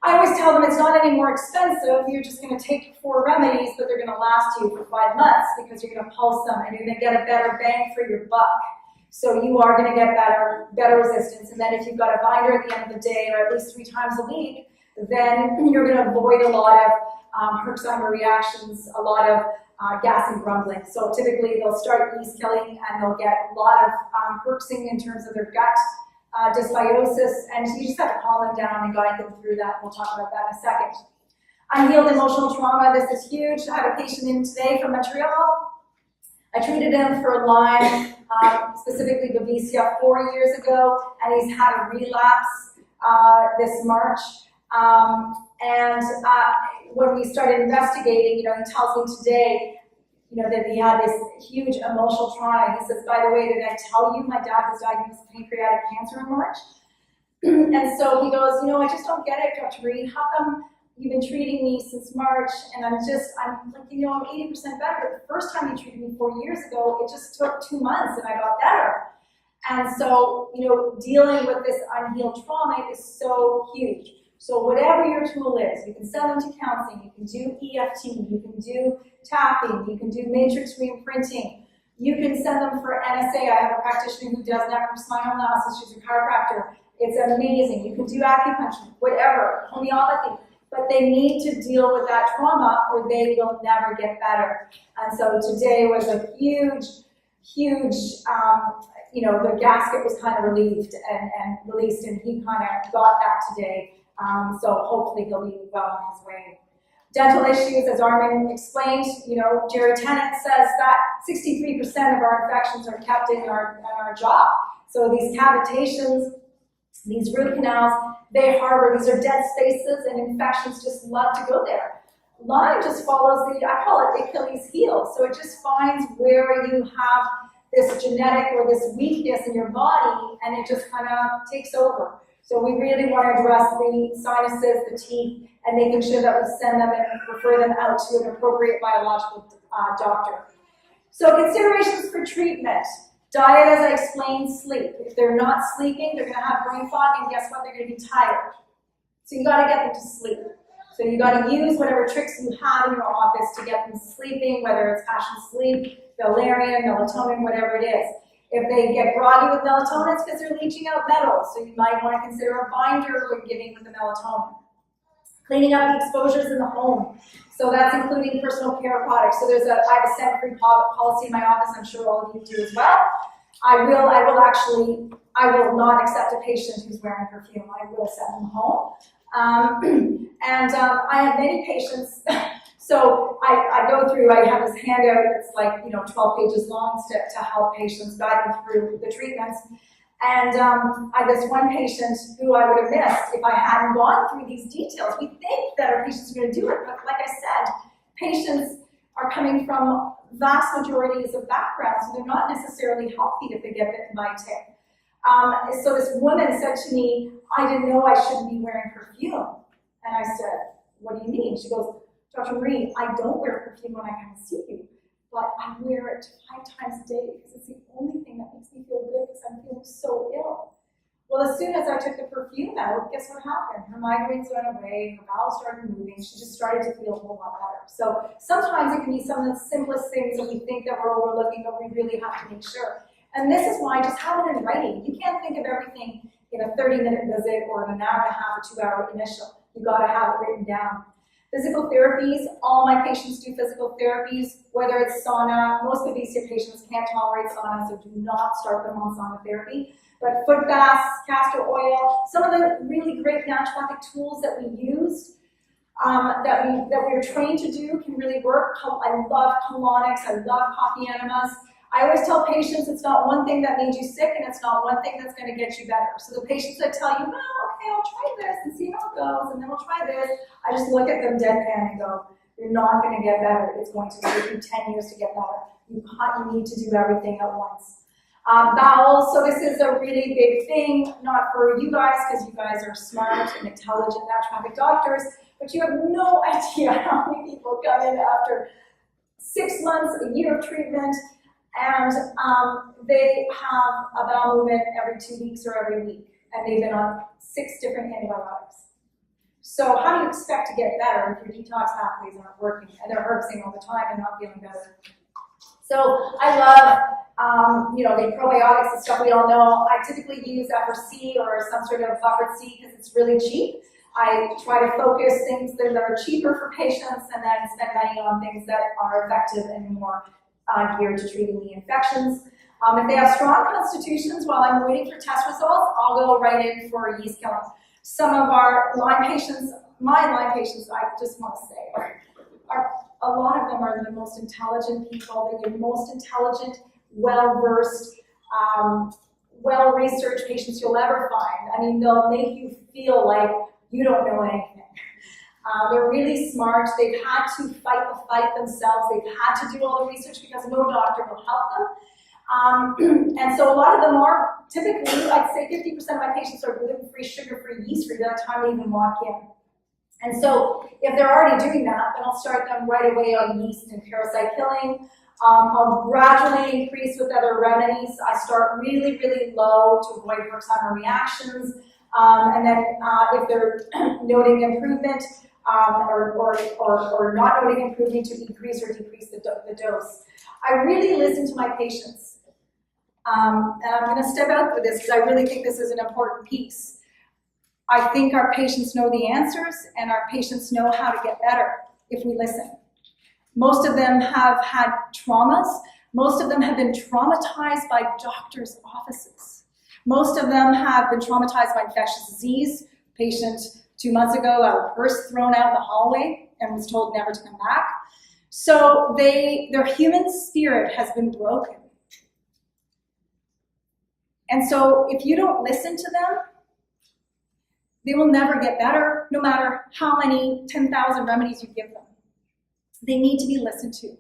I always tell them it's not any more expensive. You're just going to take 4 remedies, but they're going to last you for 5 months because you're going to pulse them and you're going to get a better bang for your buck. So you are going to get better resistance. And then if you've got a binder at the end of the day, or at least 3 times a week, then you're going to avoid a lot of Herxheimer reactions, a lot of gas and grumbling. So typically they'll start yeast killing and they'll get a lot of herxing in terms of their gut dysbiosis, and you just have to calm them down and guide them through that. We'll talk about that in a second. Unhealed emotional trauma, this is huge. I had a patient in today from Montreal. I treated him for Lyme, specifically Babesia, 4 years ago, and he's had a relapse this March. When we started investigating, he tells me today, that he had this huge emotional trauma. He says, by the way, did I tell you my dad was diagnosed with pancreatic cancer in March? And so he goes, I just don't get it, Dr. Marie. How come you've been treating me since March? And I'm like, I'm 80% better. But the first time you treated me 4 years ago, it just took 2 months and I got better. And so, dealing with this unhealed trauma is so huge. So whatever your tool is, you can send them to counseling, you can do EFT, you can do tapping, you can do matrix reimprinting, you can send them for NSA. I have a practitioner who does network spinal analysis, she's a chiropractor. It's amazing. You can do acupuncture, whatever, homeopathy, but they need to deal with that trauma or they will never get better. And so today was a huge, the gasket was kind of relieved and released, and he kind of got that today. So hopefully he'll be well on his way. Dental issues, as Armin explained, Jerry Tennant says that 63% of our infections are kept in our jaw. So these cavitations, these root canals, they harbor, these are dead spaces, and infections just love to go there. Lyme just follows I call it Achilles heel. So it just finds where you have this genetic or this weakness in your body, and it just kind of takes over. So we really want to address the sinuses, the teeth, and making sure that we send them and refer them out to an appropriate biological doctor. So considerations for treatment. Diet, as I explained, sleep. If they're not sleeping, they're going to have brain fog, and guess what? They're going to be tired. So you got to get them to sleep. So you got to use whatever tricks you have in your office to get them sleeping, whether it's passion sleep, valerian, melatonin, whatever it is. If they get groggy with melatonin, it's because they're leaching out metals. So you might want to consider a binder when giving with the melatonin. Cleaning up the exposures in the home. So that's including personal care products. So I have a scent-free policy in my office. I'm sure all of you do as well. I will not accept a patient who's wearing perfume. I will send them home. I have many patients, so I go through, I have this handout that's like, 12 pages long to help patients guide them through the treatments. And I had this one patient who I would have missed if I hadn't gone through these details. We think that our patients are going to do it, but like I said, patients are coming from vast majorities of backgrounds, so they're not necessarily healthy if they get bitten by a tick. So this woman said to me, I didn't know I shouldn't be wearing perfume. And I said, what do you mean? She goes, Dr. Marie, I don't wear perfume when I come to see you, but I wear it 5 times a day because it's the only thing that makes me feel good because I'm feeling so ill. Well, as soon as I took the perfume out, guess what happened? Her migraines went away, her bowels started moving, she just started to feel a whole lot better. So sometimes it can be some of the simplest things that we think that we're overlooking, but we really have to make sure. And this is why just have it in writing. You can't think of everything in a 30-minute visit or in an hour and a half or 2-hour initial. You gotta have it written down. Physical therapies, all my patients do physical therapies, whether it's sauna. Most of these patients can't tolerate sauna, so do not start them on sauna therapy. But foot baths, castor oil, some of the really great naturopathic tools that we use, that we are trained to do can really work. I love colonics, I love coffee enemas. I always tell patients it's not one thing that made you sick and it's not one thing that's going to get you better. So the patients that tell you, well, okay, I'll try this and see how it goes, and then we'll try this, I just look at them deadpan and go, you're not going to get better. It's going to take you 10 years to get better. You need to do everything at once. Bowels, so this is a really big thing, not for you guys, because you guys are smart and intelligent naturopathic doctors, but you have no idea how many people come in after 6 months, a year of treatment, and they have a bowel movement every 2 weeks or every week, and they've been on 6 different antibiotics. So how do you expect to get better if your detox pathways aren't working and they're herpsing all the time and not feeling better? So I love, the probiotics and stuff we all know. I typically use FRC or some sort of buffered C because it's really cheap. I try to focus things that are cheaper for patients and then spend money on things that are effective and more geared to treating the infections. If they have strong constitutions, while I'm waiting for test results, I'll go right in for yeast killing. Some of our Lyme patients, my Lyme patients, I just want to say, a lot of them are the most intelligent people. They're the most intelligent, well-versed, well-researched patients you'll ever find. I mean, they'll make you feel like you don't know anything. They're really smart. They've had to fight the fight themselves. They've had to do all the research because no doctor will help them. And so a lot of them are, typically, I'd say 50% of my patients are gluten-free, sugar-free, yeast-free by the time they even walk in. And so if they're already doing that, then I'll start them right away on yeast and parasite killing. I'll gradually increase with other remedies. I start really, really low to avoid herpes reactions. And then if they're noting improvement or not noting improvement, to increase or decrease the dose. I really listen to my patients. And I'm going to step out for this because I really think this is an important piece. I think our patients know the answers and our patients know how to get better if we listen. Most of them have had traumas. Most of them have been traumatized by doctors' offices. Most of them have been traumatized by infectious disease. Patient 2 months ago got a purse thrown out in the hallway and was told never to come back. So their human spirit has been broken. And so if you don't listen to them, they will never get better, no matter how many 10,000 remedies you give them. They need to be listened to.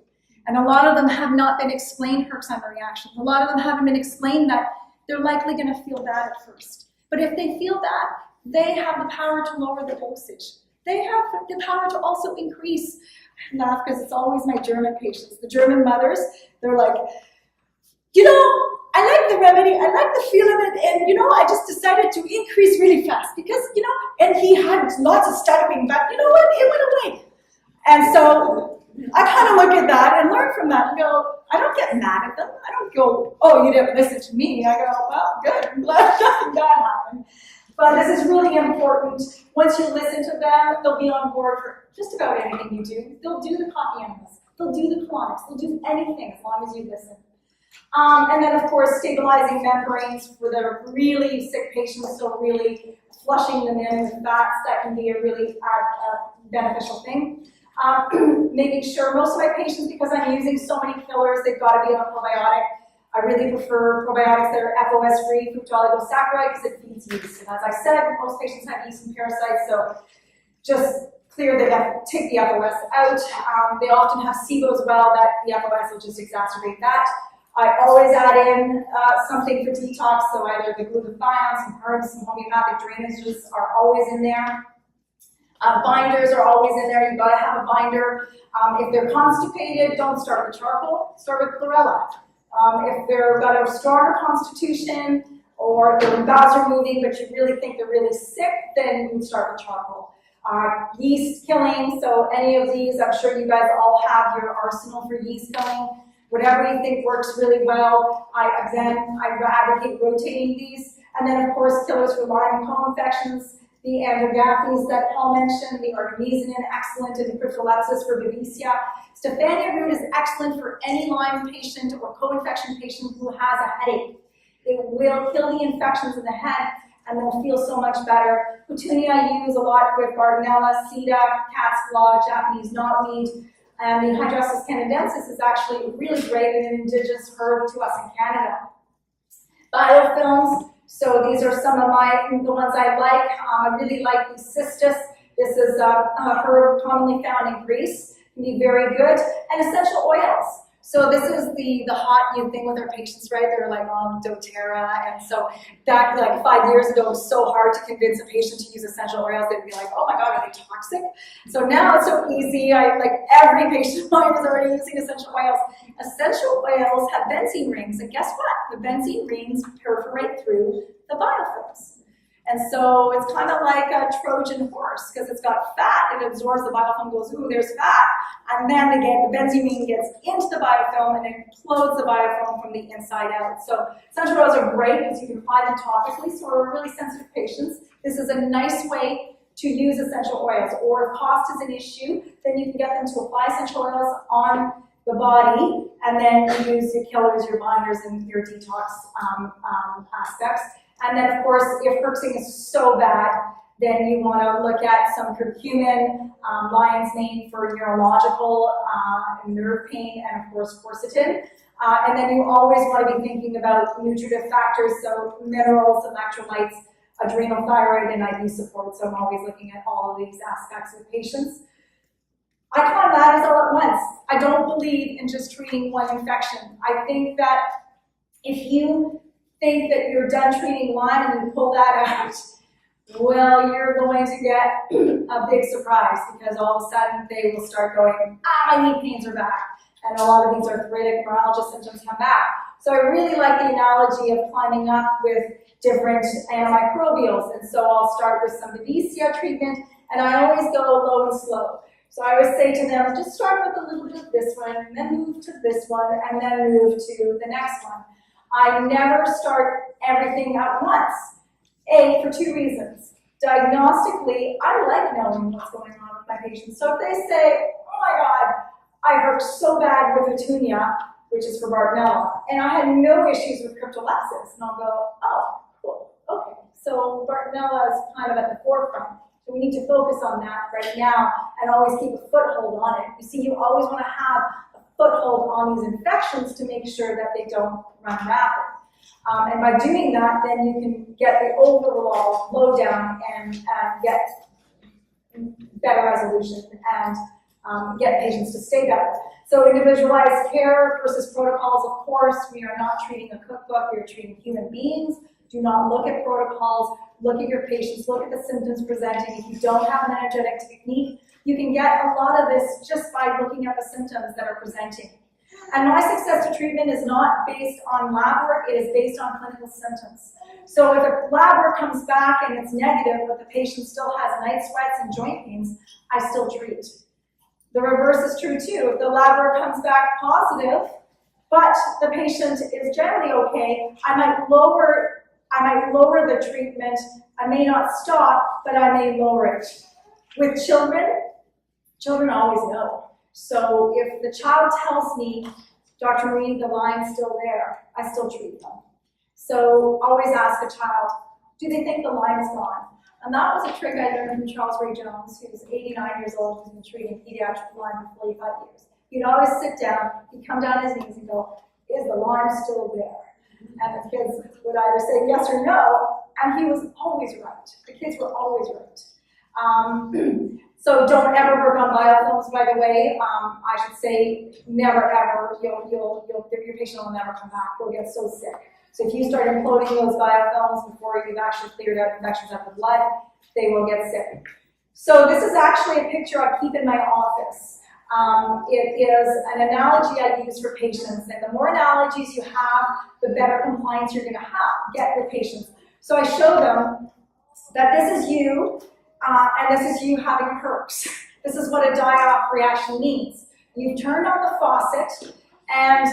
And a lot of them have not been explained herpes reactions. A lot of them haven't been explained that they're likely going to feel bad at first. But if they feel bad, they have the power to lower the dosage. They have the power to also increase. I laugh because it's always my German patients. The German mothers, they're like, I like the remedy, I like the feel of it, and I just decided to increase really fast because, and he had lots of stuttering, but you know what, it went away. And so I kind of look at that and learn from that and go, I don't get mad at them. I don't go, oh, you didn't listen to me. I go, well, good, I'm glad nothing bad happened. But this is really important. Once you listen to them, they'll be on board for just about anything you do. They'll do the coffee enemas. They'll do the colonics. They'll do anything as long as you listen. And then, of course, stabilizing membranes for the really sick patients, so really flushing them in with fats. That can be a really beneficial thing. Making sure most of my patients, because I'm using so many killers, they've got to be on a probiotic. I really prefer probiotics that are FOS-free, fructose oligosaccharide, because it feeds yeast. And as I said, most patients have yeast and parasites, so just take the FOS out. They often have SIBO as well, that the FOS will just exacerbate that. I always add in something for detox, so either the glutathione, some herbs, some homeopathic drainages are always in there. Binders are always in there. You've got to have a binder. If they're constipated, don't start with charcoal, start with chlorella. If they've got a stronger constitution or their bowels are moving, but you really think they're really sick, then you start with charcoal. Yeast killing, so any of these, I'm sure you guys all have your arsenal for yeast killing. Whatever you think works really well, I advocate rotating these. And then, of course, killers for Lyme and co-infections, the androgathes that Paul mentioned, the artemisinin, excellent in cryptolepsis for babesia. Stephania root is excellent for any Lyme patient or co-infection patient who has a headache. It will kill the infections in the head, and they'll feel so much better. Petunia I use a lot with Bartonella, Sida, cat's claw, Japanese knotweed. And the Hydrosis canadensis is actually really great and an indigenous herb to us in Canada. Biofilms, so these are some of the ones I like. I really like the cistus. This is a herb commonly found in Greece. Can be very good. And essential oils. So this is the hot new thing with our patients, right? They're like on doTERRA, and so back like 5 years ago, it was so hard to convince a patient to use essential oils. They'd be like, oh my God, are they toxic? So now it's so easy. Every patient of mine is already using essential oils. Essential oils have benzene rings, and guess what? The benzene rings perforate through the biofilms. And so it's kind of like a Trojan horse, because it's got fat, it absorbs the biofilm, goes, ooh, there's fat, and then again, the benzene ring gets into the biofilm and it implodes the biofilm from the inside out. So essential oils are great because you can apply them topically, so for really sensitive patients, this is a nice way to use essential oils. Or if cost is an issue, then you can get them to apply essential oils on the body, and then you use your killers, your binders, and your detox aspects. And then, of course, if herxing is so bad, then you want to look at some curcumin, lion's mane for neurological nerve pain, and of course, quercetin. And then you always want to be thinking about nutritive factors, so minerals, electrolytes, adrenal, thyroid, and IV support. So I'm always looking at all of these aspects with patients. I kind of that is all at once. I don't believe in just treating one infection. I think that if you think that you're done treating Lyme and you pull that out, well, you're going to get a big surprise, because all of a sudden they will start going, my knee pains are back. And a lot of these arthritic neuralgia symptoms come back. So I really like the analogy of climbing up with different antimicrobials. And so I'll start with some babesia treatment, and I always go low and slow. So I always say to them, just start with a little bit of this one, and then move to this one, and then move to the next one. I never start everything at once. For 2 reasons. Diagnostically, I like knowing what's going on with my patients. So if they say, oh my God, I hurt so bad with Petunia, which is for Bartonella, and I had no issues with cryptolepsis, and I'll go, oh, cool, okay. So Bartonella is kind of at the forefront. So we need to focus on that right now and always keep a foothold on it. You see, you always want to have a foothold on these infections to make sure that they don't run rapid. And by doing that, then you can get the overall low down and get better resolution and get patients to stay better. So individualized care versus protocols, of course, we are not treating a cookbook, we are treating human beings. Do not look at protocols, look at your patients, look at the symptoms presenting. If you don't have an energetic technique, you can get a lot of this just by looking at the symptoms that are presenting. And my success to treatment is not based on lab work, it is based on clinical symptoms. So if a lab work comes back and it's negative, but the patient still has night sweats and joint pains, I still treat. The reverse is true too. If the lab work comes back positive, but the patient is generally okay, I might lower the treatment. I may not stop, but I may lower it. With children always know. So if the child tells me, Dr. Marie, the Lyme's still there. I still treat them. So always ask a child, do they think the Lyme is gone? And that was a trick I learned from Charles Ray Jones, who's 89 years old, who's been treating pediatric Lyme for 45 years. He'd always sit down, he'd come down his knees and go, is the Lyme still there? And the kids would either say yes or no, and he was always right. The kids were always right. So don't ever work on biofilms, by the way. I should say never ever, your patient will never come back. They'll get so sick. So if you start imploding those biofilms before you've actually cleared out infections out of the blood, they will get sick. So this is actually a picture I keep in my office. It is an analogy I use for patients, and the more analogies you have, the better compliance you're going to get with patients. So I show them that this is you, and this is you having herpes. This is what a die-off reaction means. You've turned on the faucet, and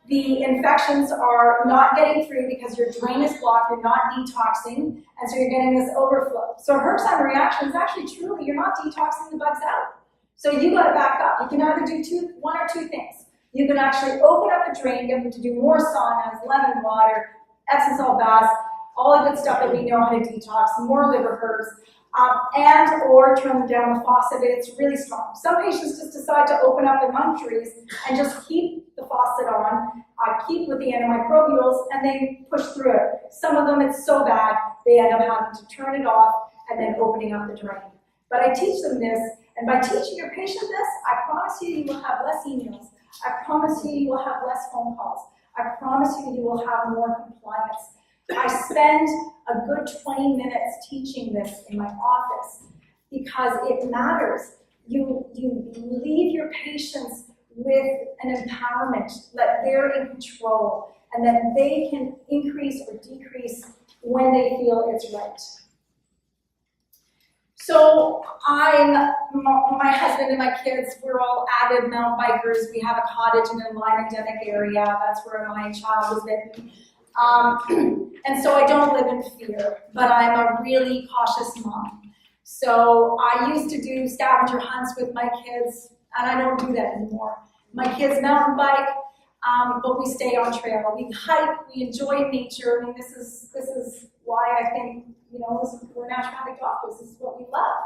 the infections are not getting through because your drain is blocked, you're not detoxing, and so you're getting this overflow. So a herpes reaction is actually truly, you're not detoxing the bugs out. So you got to back up. You can either do one or two things. You can actually open up the drain, get them to do more saunas, lemon water, Epsom salt baths, all the good stuff that we know how to detox, more liver herbs, and or turn down the faucet if it's really strong. Some patients just decide to open up their lung trees and just keep the faucet on, keep with the antimicrobials, and they push through it. Some of them, it's so bad, they end up having to turn it off and then opening up the drain. But I teach them this, and by teaching your patient this, I promise you, you will have less emails. I promise you, you will have less phone calls. I promise you, you will have more compliance. I spend a good 20 minutes teaching this in my office because it matters. You leave your patients with an empowerment, that they're in control, and that they can increase or decrease when they feel it's right. So my husband and my kids, we're all avid mountain bikers. We have a cottage in a Lyme endemic area. That's where my child was bitten. And so I don't live in fear, but I'm a really cautious mom. So I used to do scavenger hunts with my kids, and I don't do that anymore. My kids mountain bike, but we stay on trail. We hike, we enjoy nature. I mean, this is why I think, we're naturopathic doctors. This is what we love.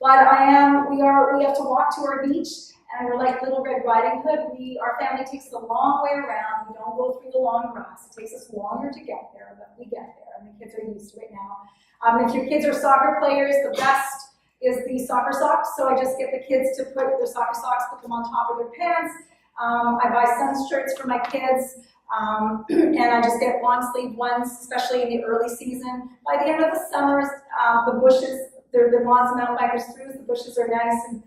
But we have to walk to our beach, and we're like Little Red Riding Hood. Our family takes the long way around. We don't go through the long grass. It takes us longer to get there, but we get there, and the kids are used to it now. If your kids are soccer players, the best is the soccer socks. So I just get the kids to put their soccer socks, put them on top of their pants. I buy sun shirts for my kids. And I just get long sleeve ones, especially in the early season. By the end of the summer, the bushes, there have been lots of mountain bikers through, the bushes are nice and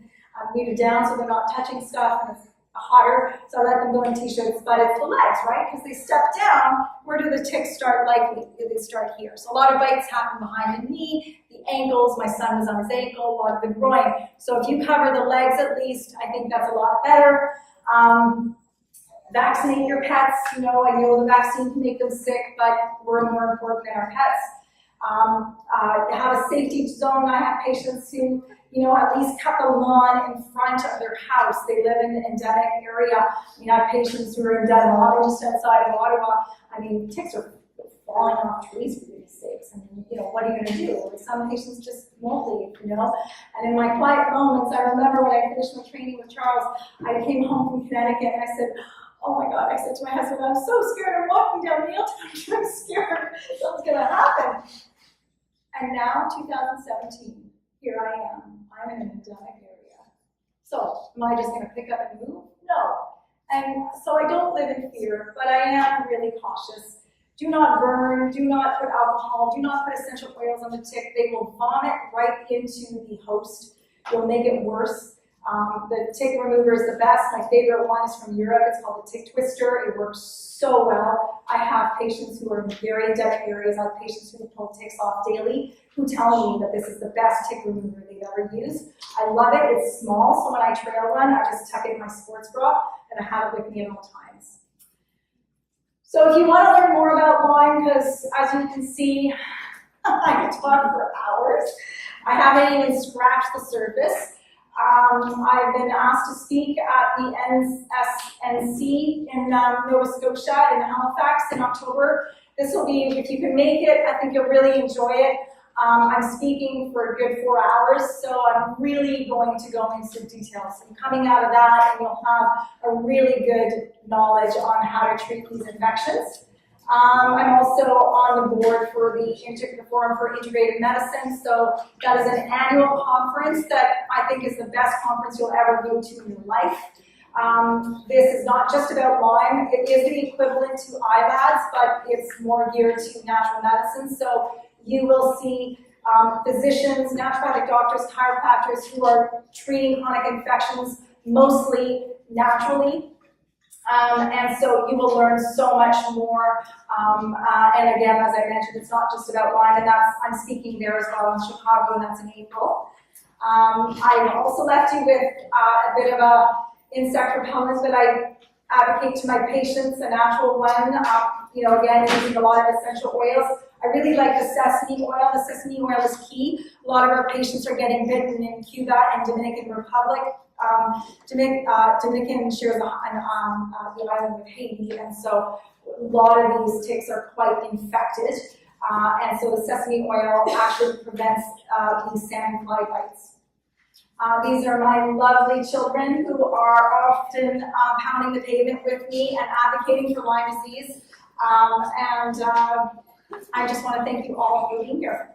weeded down so they're not touching stuff, and it's hotter, so I let them go in t-shirts, but it's the legs, right? Because they step down, where do the ticks start likely? They start here. So a lot of bites happen behind the knee, the ankles, my son was on his ankle, a lot of the groin. So if you cover the legs at least, I think that's a lot better. Vaccinate your pets. I know the vaccine can make them sick, but we're more important than our pets. Have a safety zone. I have patients who, at least cut the lawn in front of their house. They live in an endemic area. I have patients who are in Dunlop, just outside of Ottawa. Ticks are falling off trees for goodness sakes. What are you going to do? Some patients just won't leave, And in my quiet moments, I remember when I finished my training with Charles, I came home from Connecticut and I said, oh my God, I said to my husband, I'm so scared. I'm walking down Neiltown. I'm scared something's going to happen. And now, 2017, here I am. I'm in an endemic area. So, am I just going to pick up and move? No. And so I don't live in fear, but I am really cautious. Do not burn, do not put alcohol, do not put essential oils on the tick. They will vomit right into the host. You'll make it worse. The tick remover is the best. My favorite one is from Europe. It's called the Tick Twister. It works so well. I have patients who are in very endemic areas. I have patients who pull ticks off daily who tell me that this is the best tick remover they've ever used. I love it. It's small, so when I trail run, I just tuck it in my sports bra and I have it with me at all times. So if you want to learn more about Lyme, because as you can see, I could talk for hours. I haven't even scratched the surface. I've been asked to speak at the NSNC in Nova Scotia in Halifax in October. This will be, if you can make it, I think you'll really enjoy it. I'm speaking for a good 4 hours, so I'm really going to go into details. And coming out of that, you'll have a really good knowledge on how to treat these infections. I'm also on the board for the Forum for Integrative Medicine, so that is an annual conference that I think is the best conference you'll ever go to in your life. This is not just about Lyme. It is the equivalent to IVADS, but it's more geared to natural medicine. So you will see physicians, naturopathic doctors, chiropractors who are treating chronic infections mostly naturally. And so you will learn so much more. And again, as I mentioned, it's not just about Lyme, and I'm speaking there as well in Chicago, and that's in April. I also left you with a bit of a insect repellent that I advocate to my patients, a natural one. Again, using a lot of essential oils. I really like the sesame oil. The sesame oil is key. A lot of our patients are getting bitten in Cuba and Dominican Republic. Dominican shares the island with Haiti, and so a lot of these ticks are quite infected. And so the sesame oil actually prevents these salmon fly bites. These are my lovely children who are often pounding the pavement with me and advocating for Lyme disease. I just want to thank you all for being here.